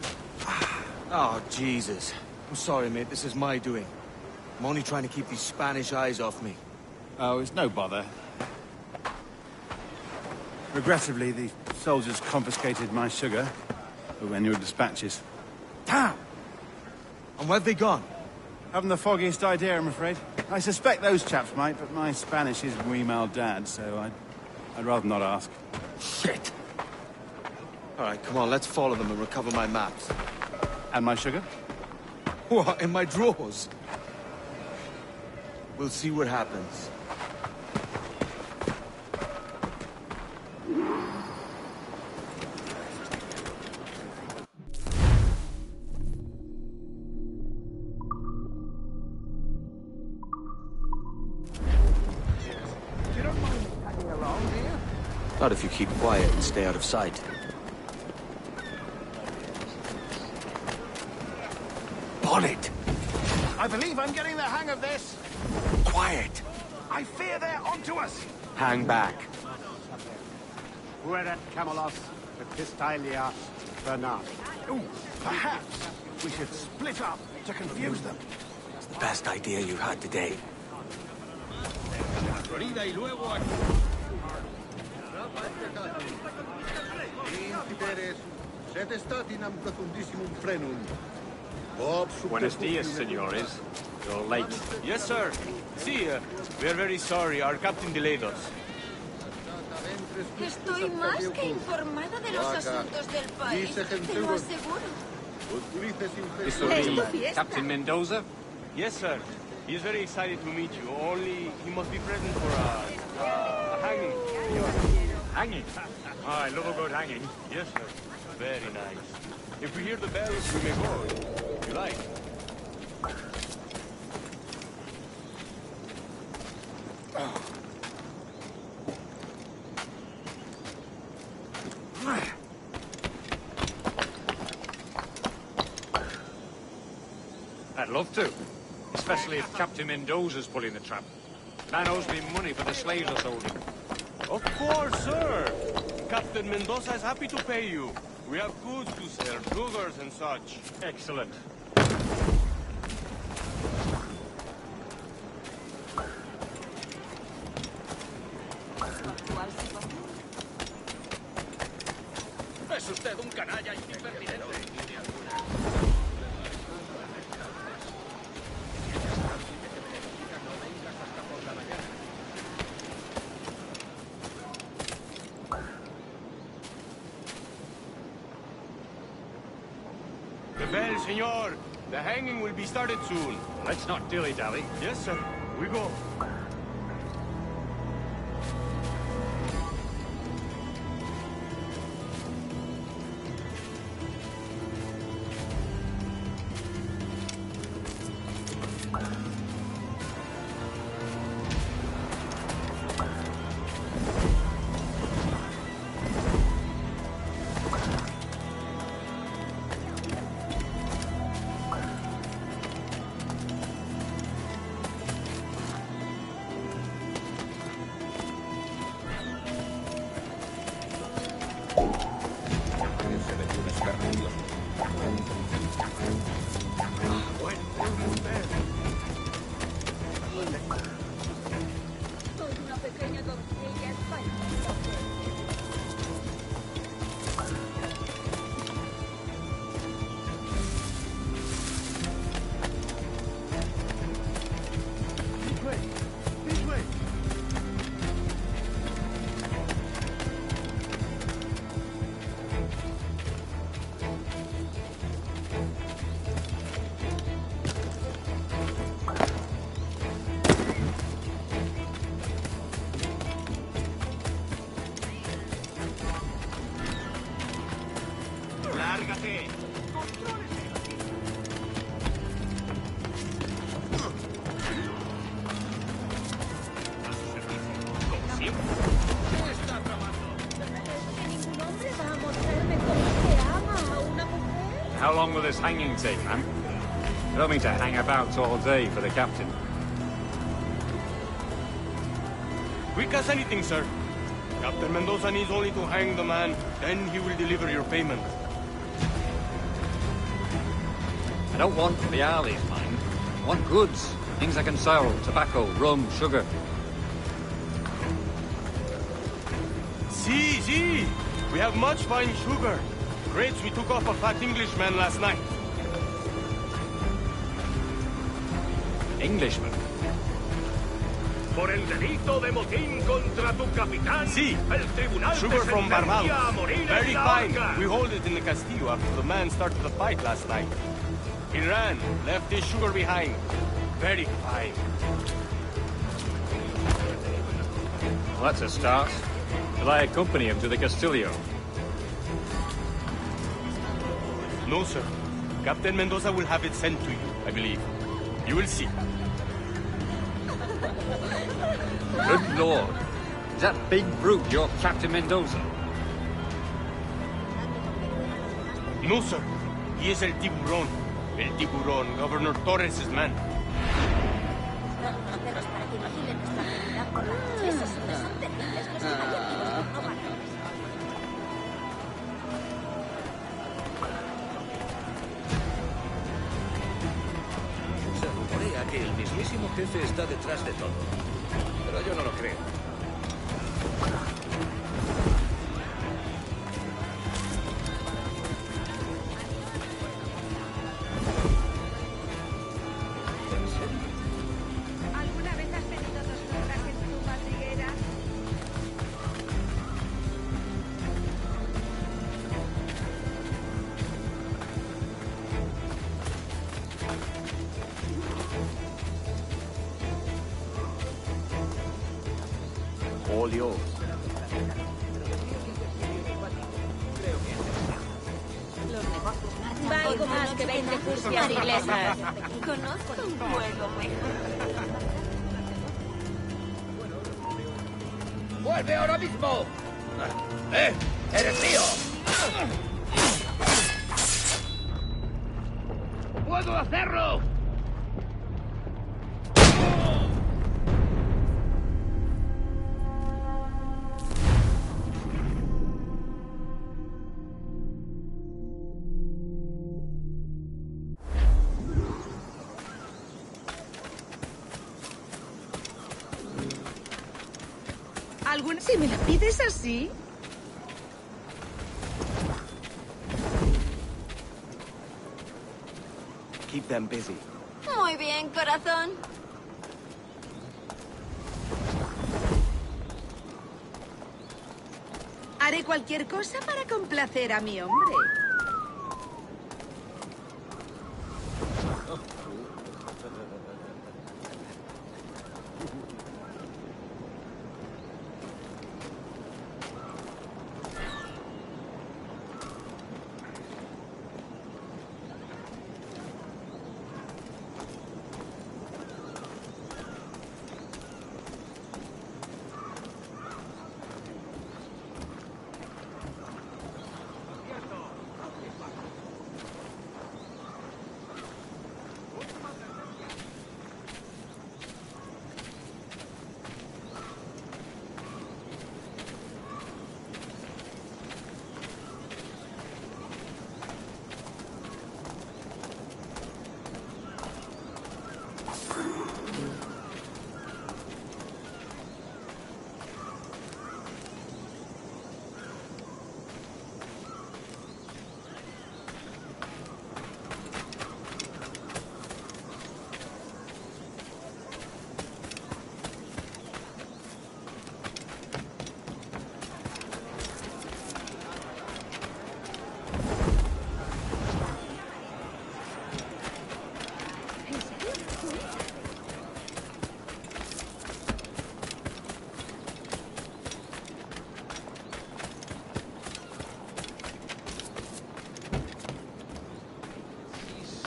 Oh, Jesus. I'm sorry, mate. This is my doing. I'm only trying to keep these Spanish eyes off me. Oh, it's no bother. Regrettably, the soldiers confiscated my sugar when your dispatches. Damn! And where've they gone? Haven't the foggiest idea, I'm afraid. I suspect those chaps might, but my Spanish is muy mal dad, so I'd rather not ask. Shit! Alright, come on, let's follow them and recover my maps. And my sugar? What, in my drawers? We'll see what happens. Not if you keep quiet and stay out of sight. Bonnet! I believe I'm getting the hang of this. Quiet! I fear they're onto us. Hang back. Fuerat Camelos, Epistalia, Bernard. Ooh, perhaps we should split up to confuse them. It's the best idea you've had today. Florida y luego aquí. Buenos dias, senores. You're late. Yes, sir. See, we're very sorry. Our captain delayed us. Estoy más que informada de los asuntos del país. Te lo aseguro. This will be Captain Mendoza? Yes, sir. He is very excited to meet you. Only he must be present for a hanging. Hanging? Oh, I love a good hanging. Yes, sir. Very nice. If we hear the bells, we may go. If you like. I'd love to. Especially if Captain Mendoza's pulling the trap. Man owes me money for the slaves I sold him. Of course, sir. Captain Mendoza is happy to pay you. We have goods to sell, sugars and such. Excellent. Es usted un canalla y un impertinente. The bell, senor. The hanging will be started soon. Let's not dilly-dally. Yes, sir. We go. How long will this hanging take, man? I don't mean to hang about all day for the captain. Quick as anything, sir. Captain Mendoza needs only to hang the man, then he will deliver your payment. I don't want reales, mind. I want goods. Things I can sell. Tobacco, rum, sugar. See! We have much fine sugar. Crates we took off a fat Englishman last night. Englishman? Por el delito de motín contra tu capitán, Sí. el tribunal Sugar te from sentencia Barbados. a morir Very en la fine. horca. We hold it in the Castillo after the man started the fight last night. He ran, left his sugar behind. Very fine. Well, that's a start. Will I accompany him to the Castillo? No, sir. Captain Mendoza will have it sent to you, I believe. You will see. Good lord. Is that big brute your Captain Mendoza? No, sir. He is El Tiburón. El Tiburón, Governor Torres' man. Se rumorea que el mismísimo jefe está detrás de todo. Pero yo no lo creo. ¿Alguna vez has tenido 2 horas en tu madriguera? All yours. Valgo más que 20 furcias inglesas. Conozco un juego mejor. ¡Vuelve ahora mismo! ¡Eres mío! ¡Puedo hacerlo! Si me la pides así. Keep them busy. Muy bien, corazón. Haré cualquier cosa para complacer a mi hombre.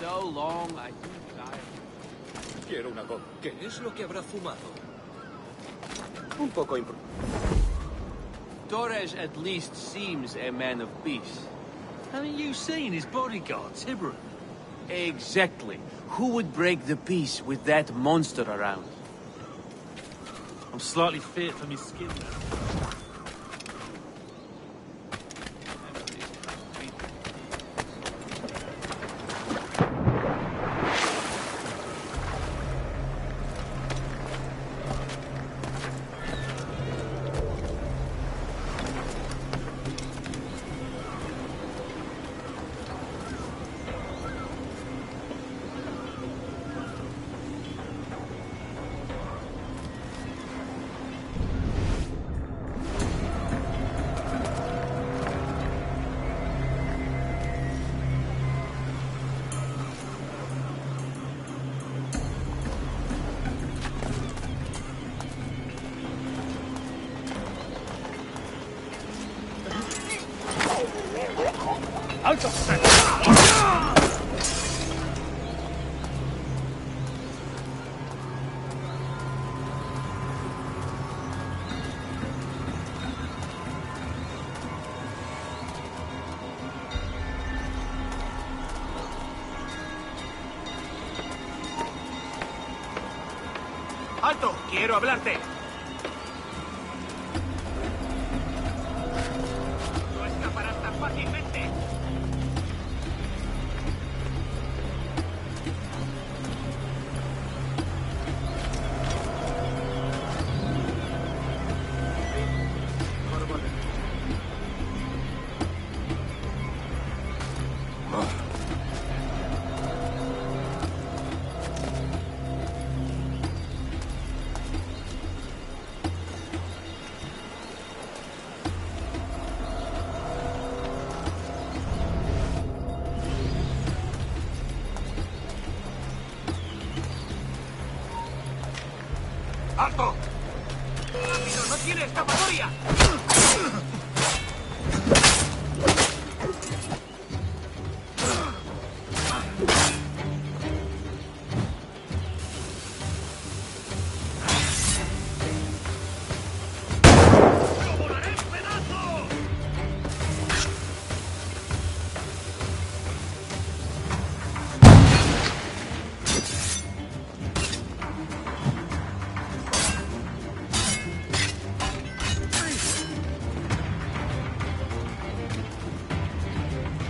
So long, I do die. Quiero una goma. ¿Qué es lo que habrá fumado? Un poco Torres at least seems a man of peace. Haven't you seen his bodyguard, Tiburon? Exactly. Who would break the peace with that monster around? I'm slightly fit for my skin now. ¡Alto! ¡Alto! ¡Quiero hablarte! No escaparás tan fácilmente. ¡Alto! ¡Rápido! ¡No tiene escapatoria!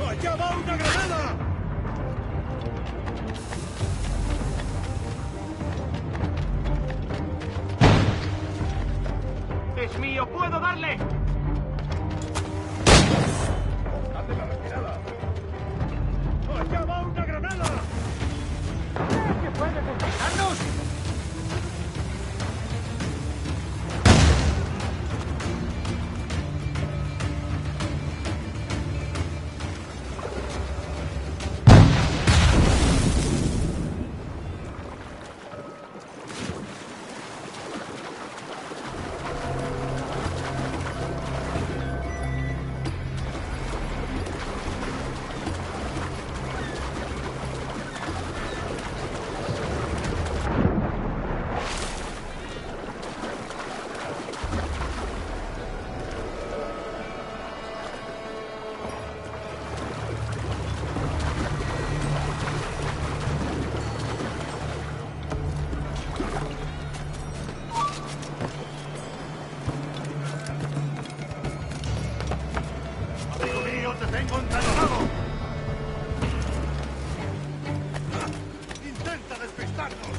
¡Allá va una granada! ¡Es mío! ¡Puedo darle! ¡Hazle la retirada! ¡Allá va una granada! ¿Qué puede despejarnos? ¡Amigo mío, te tengo encadenado! ¡Intenta despistarnos!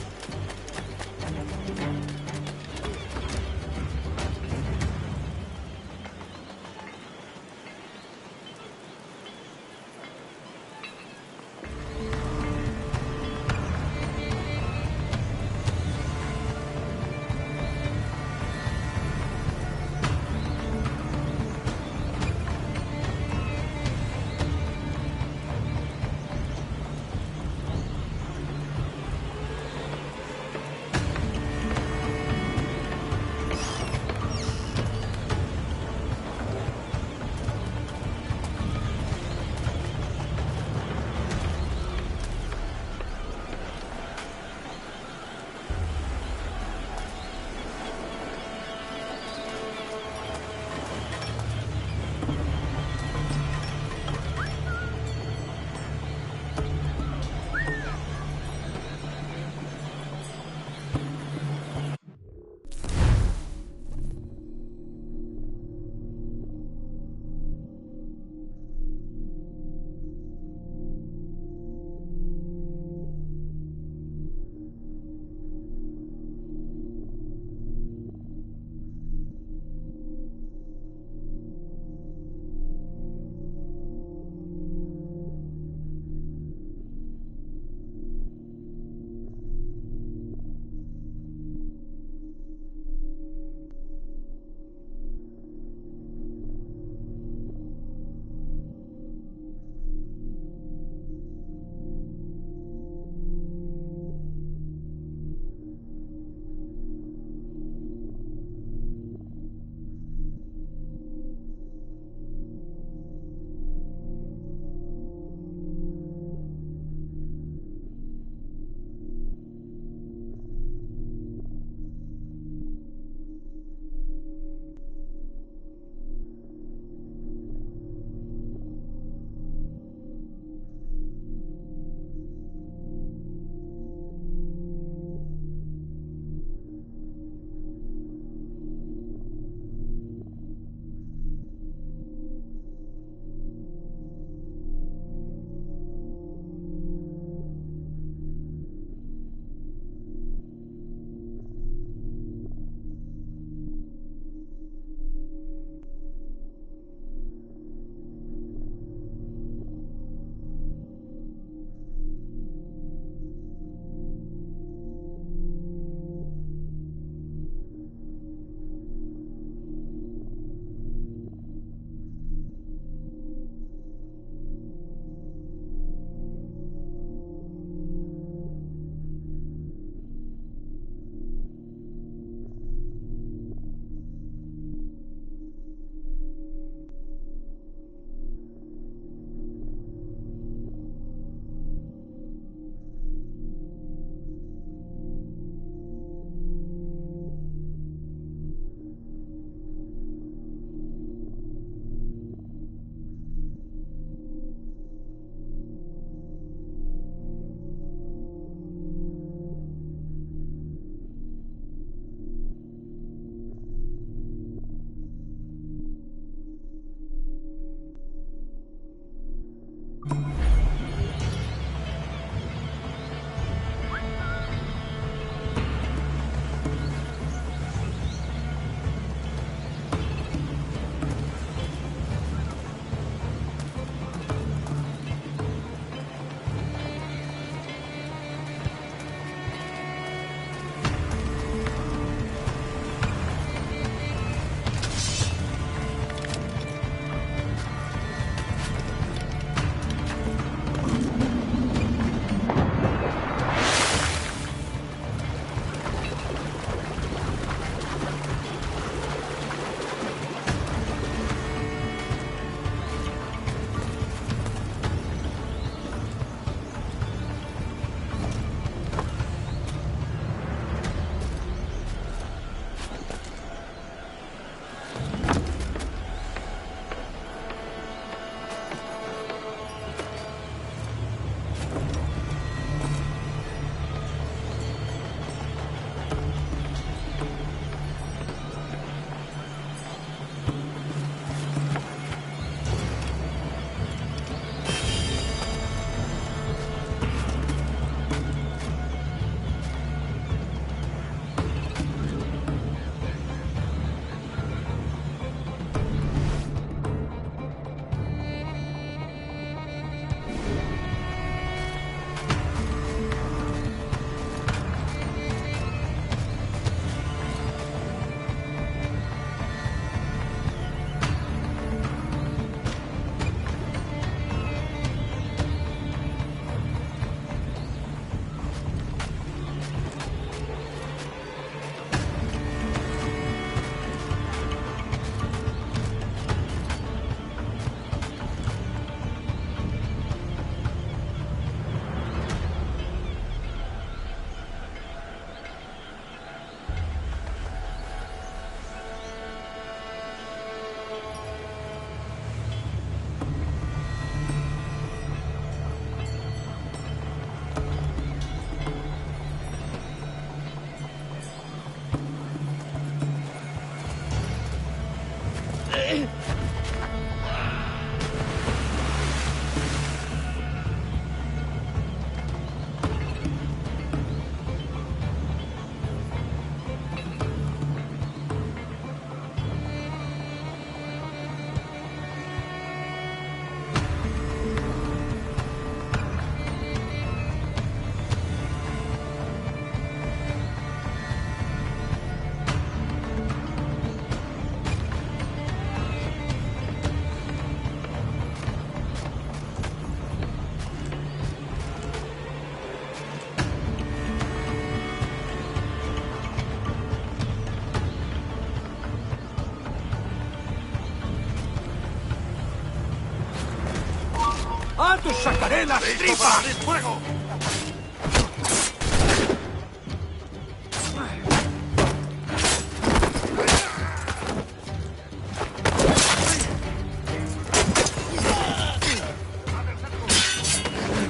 ¡Ah, te sacaré las tripas! ¡Fuego!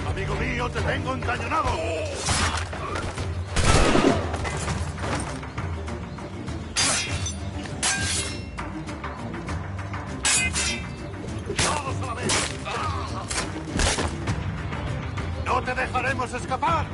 Amigo mío, te tengo encañonado. ¡Todos a la vez! ¡No te dejaremos escapar!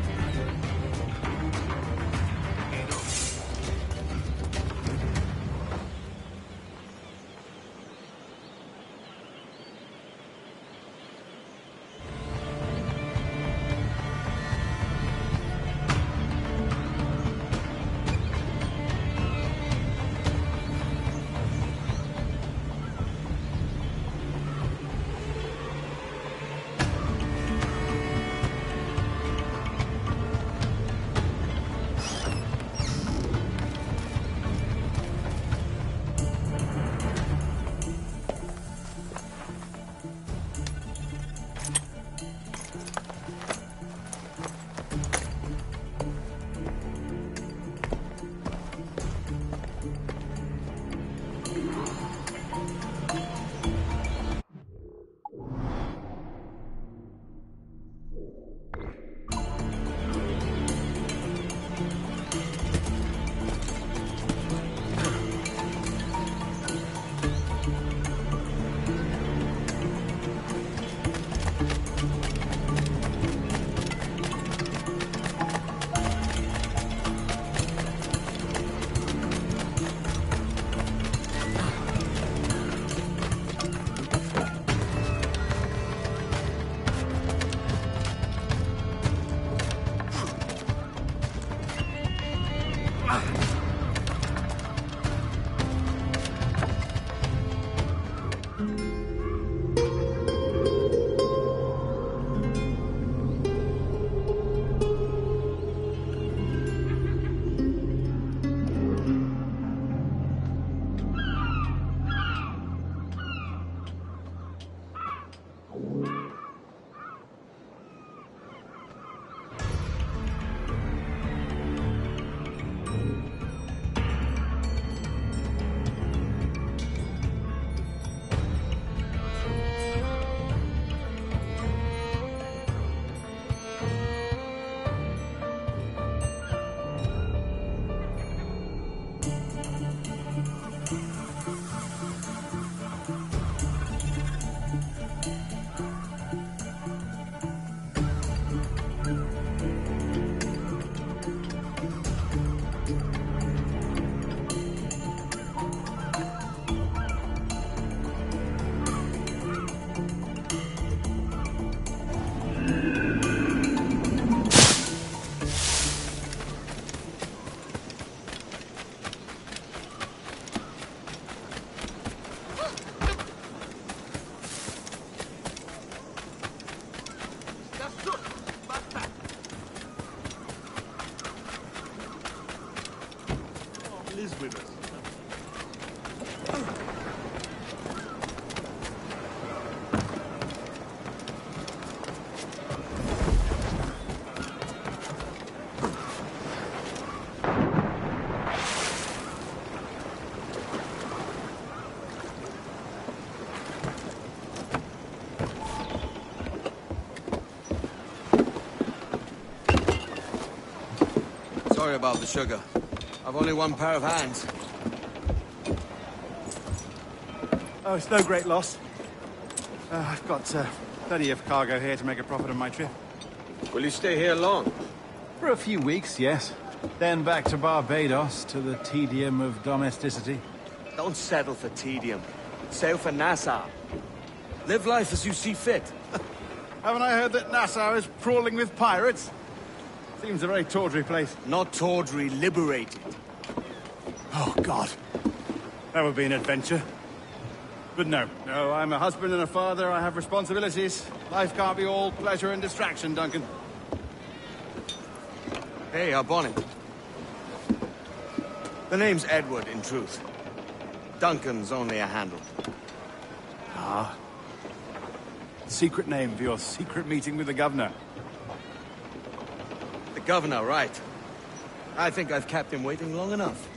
Sorry about the sugar. I've only one pair of hands. Oh, it's no great loss. I've got plenty of cargo here to make a profit on my trip. Will you stay here long? For a few weeks, yes. Then back to Barbados, to the tedium of domesticity. Don't settle for tedium. Sail for Nassau. Live life as you see fit. Haven't I heard that Nassau is crawling with pirates? Seems a very tawdry place. Not tawdry, liberated. Oh, God. That would be an adventure. But no, I'm a husband and a father. I have responsibilities. Life can't be all pleasure and distraction, Duncan. Hey, our bonnet. The name's Edward, in truth. Duncan's only a handle. Ah. Secret name for your secret meeting with the governor. The governor, right. I think I've kept him waiting long enough.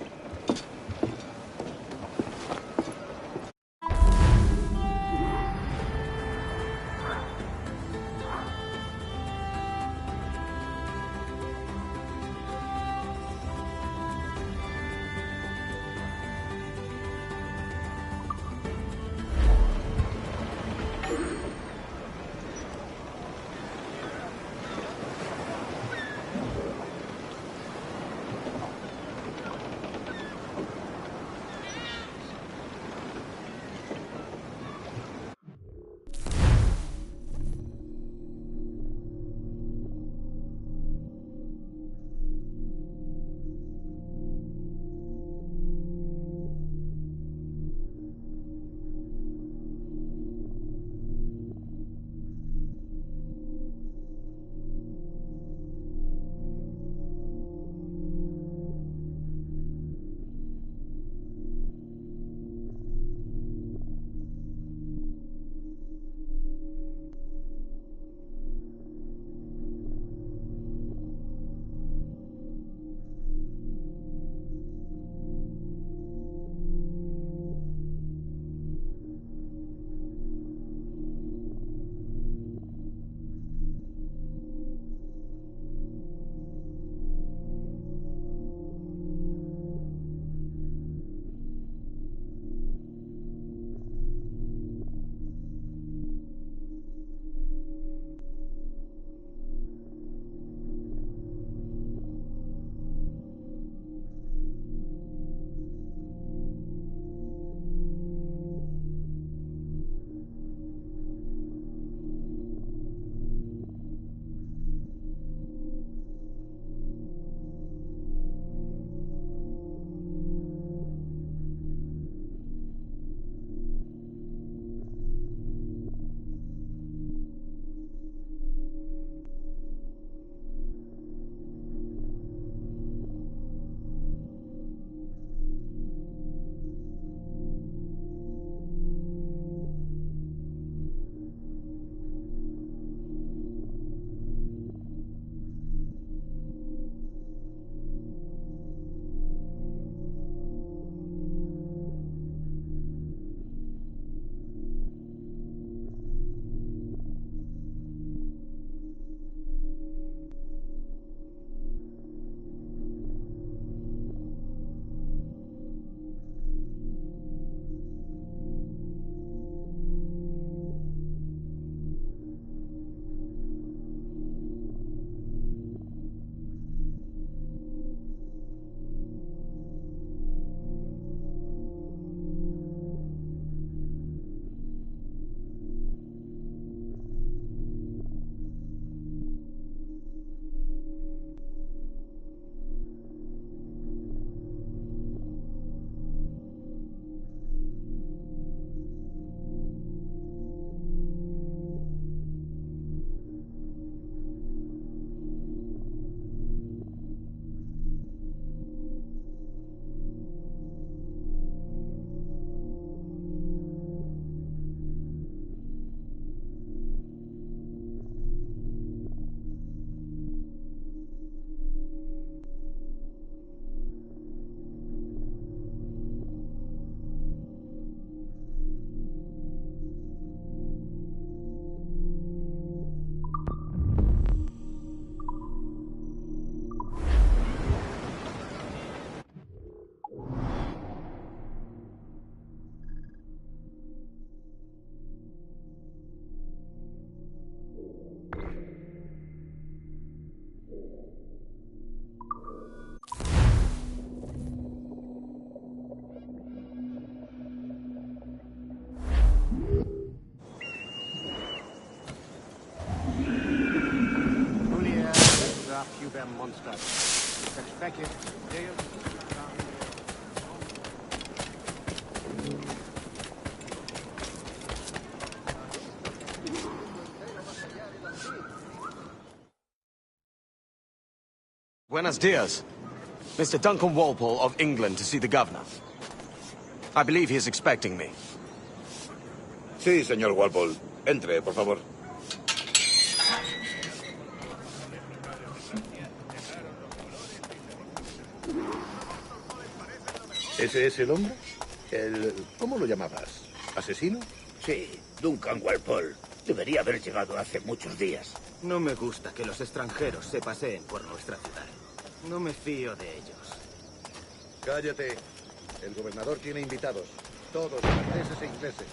Mondstadt. Thank you. Deal. Buenos dias. Mr. Duncan Walpole of England to see the governor. I believe he is expecting me. Sí, señor Walpole. Entre, por favor. ¿Ese es el hombre? ¿Cómo lo llamabas? ¿Asesino? Sí, Duncan Walpole. Debería haber llegado hace muchos días. No me gusta que los extranjeros se paseen por nuestra ciudad. No me fío de ellos. Cállate. El gobernador tiene invitados. Todos franceses e ingleses.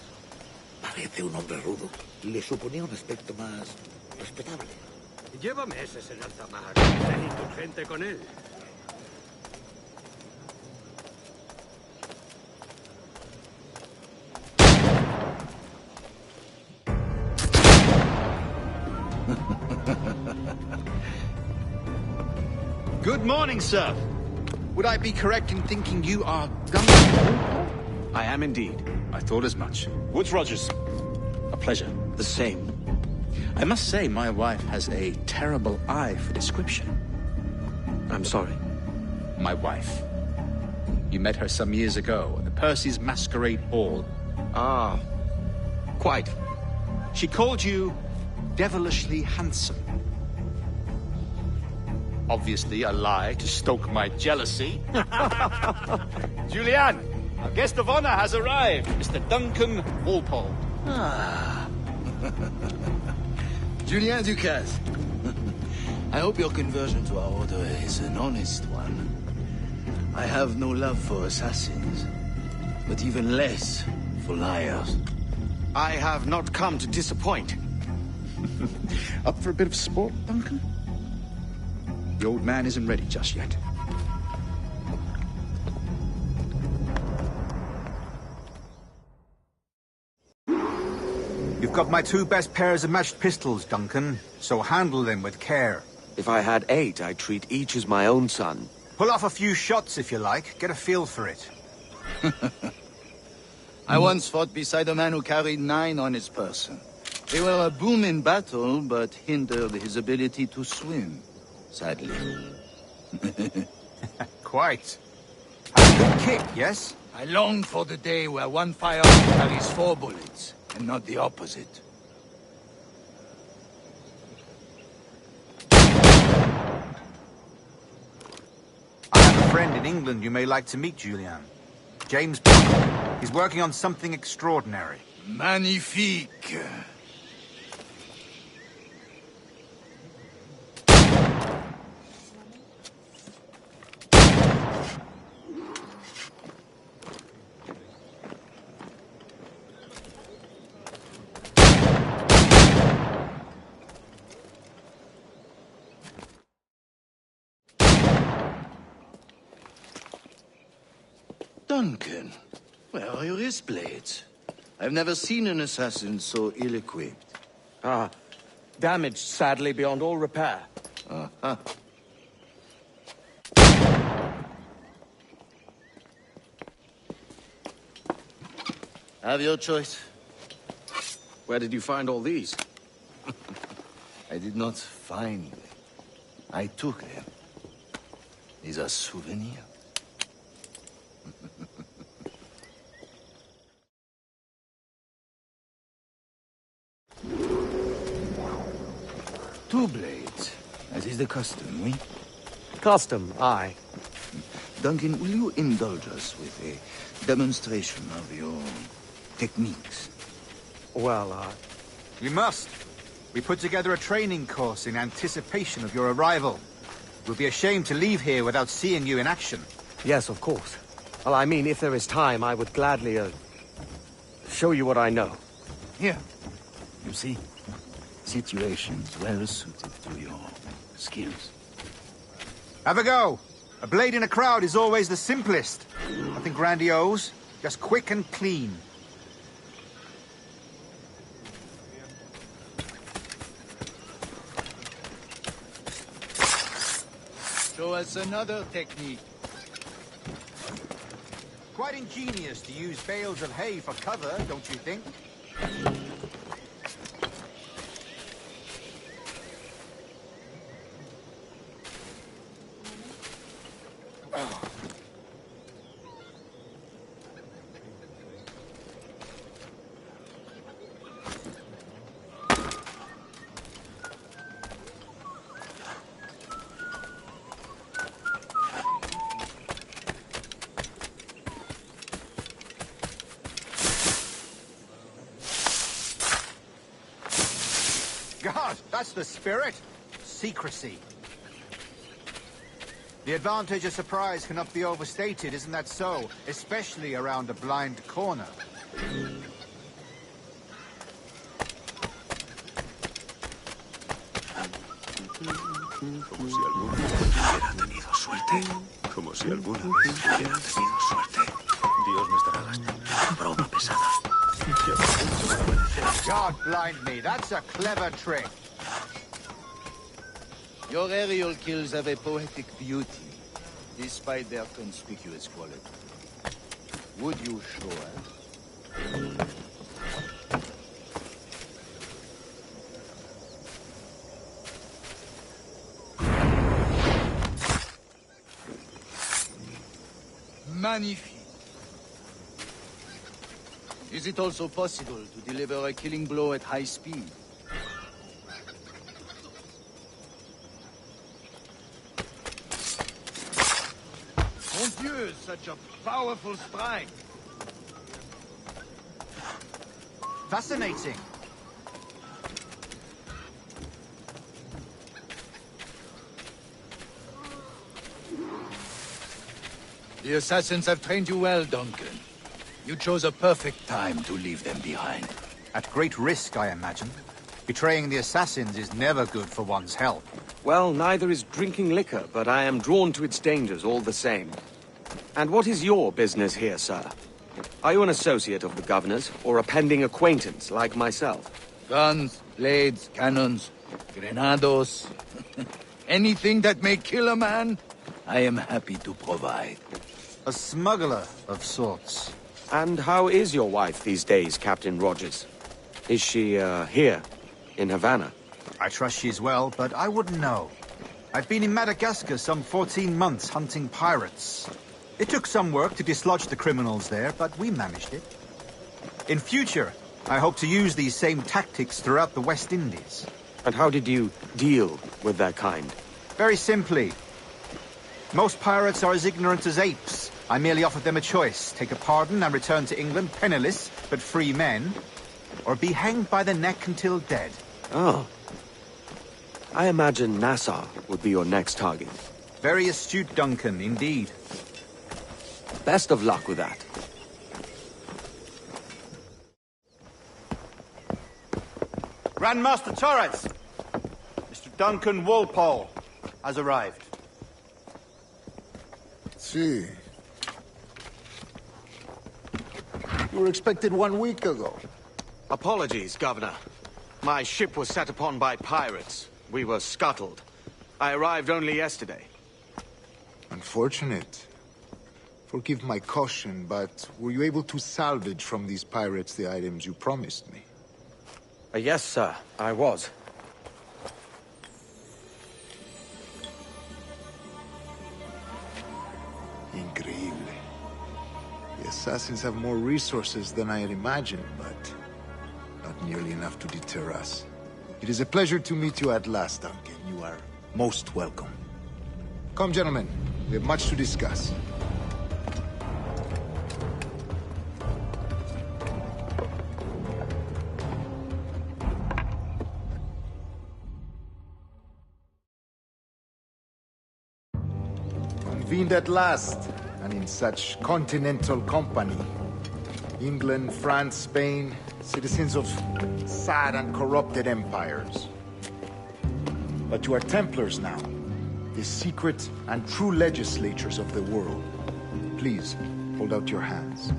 Parece un hombre rudo. Le suponía un aspecto más respetable. Lleva meses en alta mar. Sé indulgente con él. Good morning, sir. Would I be correct in thinking you are Duncan? I am indeed. I thought as much. Woods Rogers. A pleasure. The same. I must say, my wife has a terrible eye for description. I'm sorry. My wife. You met her some years ago at the Percy's Masquerade Ball. Ah, quite. She called you devilishly handsome. Obviously a lie to stoke my jealousy. Julianne, our guest of honor has arrived, Mr. Duncan Walpole. Ah. Julien Ducasse. I hope your conversion to our order is an honest one. I have no love for assassins, but even less for liars. I have not come to disappoint. Up for a bit of sport, Duncan? The old man isn't ready just yet. You've got my 2 best pairs of matched pistols, Duncan, so handle them with care. If I had 8, I'd treat each as my own son. Pull off a few shots if you like. Get a feel for it. I once fought beside a man who carried 9 on his person. They were a boom in battle, but hindered his ability to swim. Sadly. Quite. Have a good kick, yes? I long for the day where one firearm carries 4 bullets, and not the opposite. I have a friend in England you may like to meet, Julian. James Potter. He's working on something extraordinary. Magnifique. Duncan, where are your wrist blades? I've never seen an assassin so ill-equipped. Ah, damaged sadly beyond all repair. Uh-huh. Have your choice. Where did you find all these? I did not find them. I took them. These are souvenirs. Two blades, as is the custom, oui? Custom, aye. Duncan, will you indulge us with a demonstration of your techniques? Well, We must. We put together a training course in anticipation of your arrival. We'll be ashamed to leave here without seeing you in action. Yes, of course. Well, I mean, if there is time, I would gladly, show you what I know. Here. You see? Situations well suited to your skills. Have a go. A blade in a crowd is always the simplest. Nothing grandiose, just quick and clean. Show us another technique. Quite ingenious to use bales of hay for cover, don't you think? God, that's the spirit. Secrecy. The advantage of surprise cannot be overstated, isn't that so? Especially around a blind corner. Como si alguna vez hubiera tenido suerte. Como si alguna vez hubiera tenido suerte. Dios me estará gastando. Broma pesada. God blind me, that's a clever trick. Your aerial kills have a poetic beauty, despite their conspicuous quality. Would you show us? Magnifique. Is it also possible to deliver a killing blow at high speed? Mon Dieu, such a powerful strike! Fascinating. The assassins have trained you well, Duncan. You chose a perfect time to leave them behind. At great risk, I imagine. Betraying the assassins is never good for one's health. Well, neither is drinking liquor, but I am drawn to its dangers all the same. And what is your business here, sir? Are you an associate of the governor's, or a pending acquaintance like myself? Guns, blades, cannons, grenados. Anything that may kill a man, I am happy to provide. A smuggler of sorts. And how is your wife these days, Captain Rogers? Is she, here, in Havana? I trust she's well, but I wouldn't know. I've been in Madagascar some 14 months hunting pirates. It took some work to dislodge the criminals there, but we managed it. In future, I hope to use these same tactics throughout the West Indies. And how did you deal with that kind? Very simply. Most pirates are as ignorant as apes. I merely offered them a choice. Take a pardon and return to England penniless, but free men. Or be hanged by the neck until dead. Oh. I imagine Nassau would be your next target. Very astute, Duncan, indeed. Best of luck with that. Grandmaster Torres! Mr. Duncan Walpole has arrived. See. You were expected 1 week ago. Apologies, Governor. My ship was set upon by pirates. We were scuttled. I arrived only yesterday. Unfortunate. Forgive my caution, but were you able to salvage from these pirates the items you promised me? Yes, sir, I was. Increíble. The assassins have more resources than I had imagined, but not nearly enough to deter us. It is a pleasure to meet you at last, Duncan. You are most welcome. Come, gentlemen. We have much to discuss. Convened at last, and in such continental company. England, France, Spain, citizens of sad and corrupted empires. But you are Templars now, the secret and true legislators of the world. Please, hold out your hands.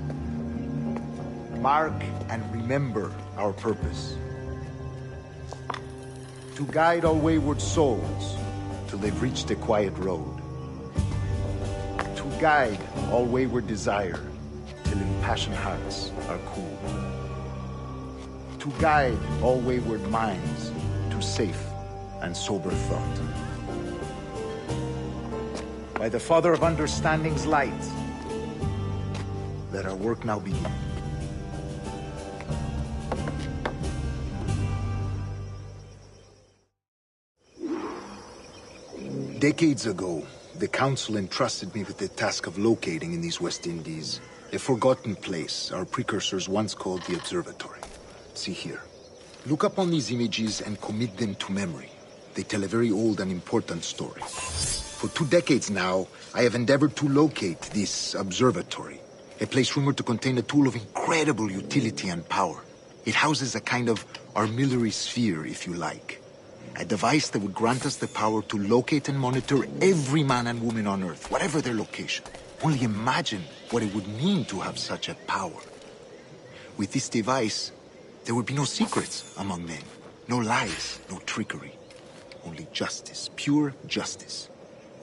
Mark and remember our purpose. To guide all wayward souls till they've reached the quiet road. guide all wayward desire till impassioned hearts are cool. To guide all wayward minds to safe and sober thought. By the Father of Understanding's light, let our work now begin. Decades ago, the Council entrusted me with the task of locating in these West Indies a forgotten place our precursors once called the Observatory. See here. Look upon these images and commit them to memory. They tell a very old and important story. For 2 decades now, I have endeavored to locate this observatory, a place rumored to contain a tool of incredible utility and power. It houses a kind of armillary sphere, if you like. A device that would grant us the power to locate and monitor every man and woman on Earth, whatever their location. Only imagine what it would mean to have such a power. With this device, there would be no secrets among men, no lies, no trickery. Only justice, pure justice.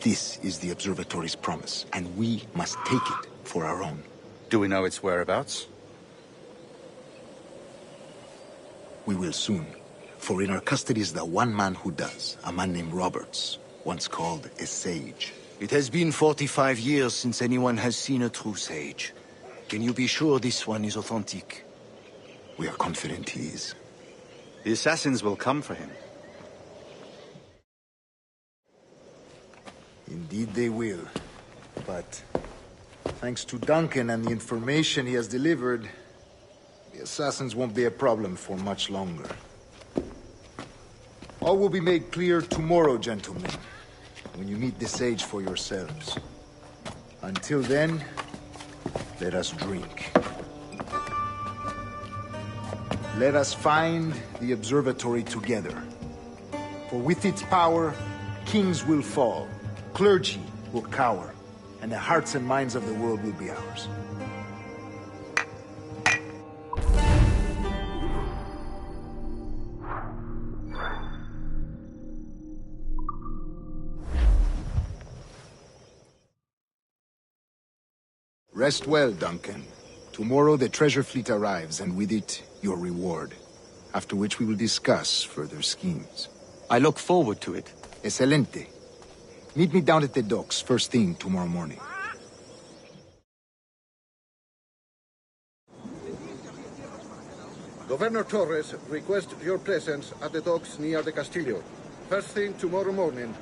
This is the Observatory's promise, and we must take it for our own. Do we know its whereabouts? We will soon. For in our custody is the one man who does, a man named Roberts, once called a sage. It has been 45 years since anyone has seen a true sage. Can you be sure this one is authentic? We are confident he is. The assassins will come for him. Indeed they will. But thanks to Duncan and the information he has delivered, the assassins won't be a problem for much longer. All will be made clear tomorrow, gentlemen, when you meet the sage for yourselves. Until then, let us drink. Let us find the observatory together. For with its power, kings will fall, clergy will cower, and the hearts and minds of the world will be ours. Rest well, Duncan. Tomorrow the treasure fleet arrives, and with it, your reward. After which we will discuss further schemes. I look forward to it. Excelente. Meet me down at the docks first thing tomorrow morning. Governor Torres requests your presence at the docks near the Castillo. First thing tomorrow morning.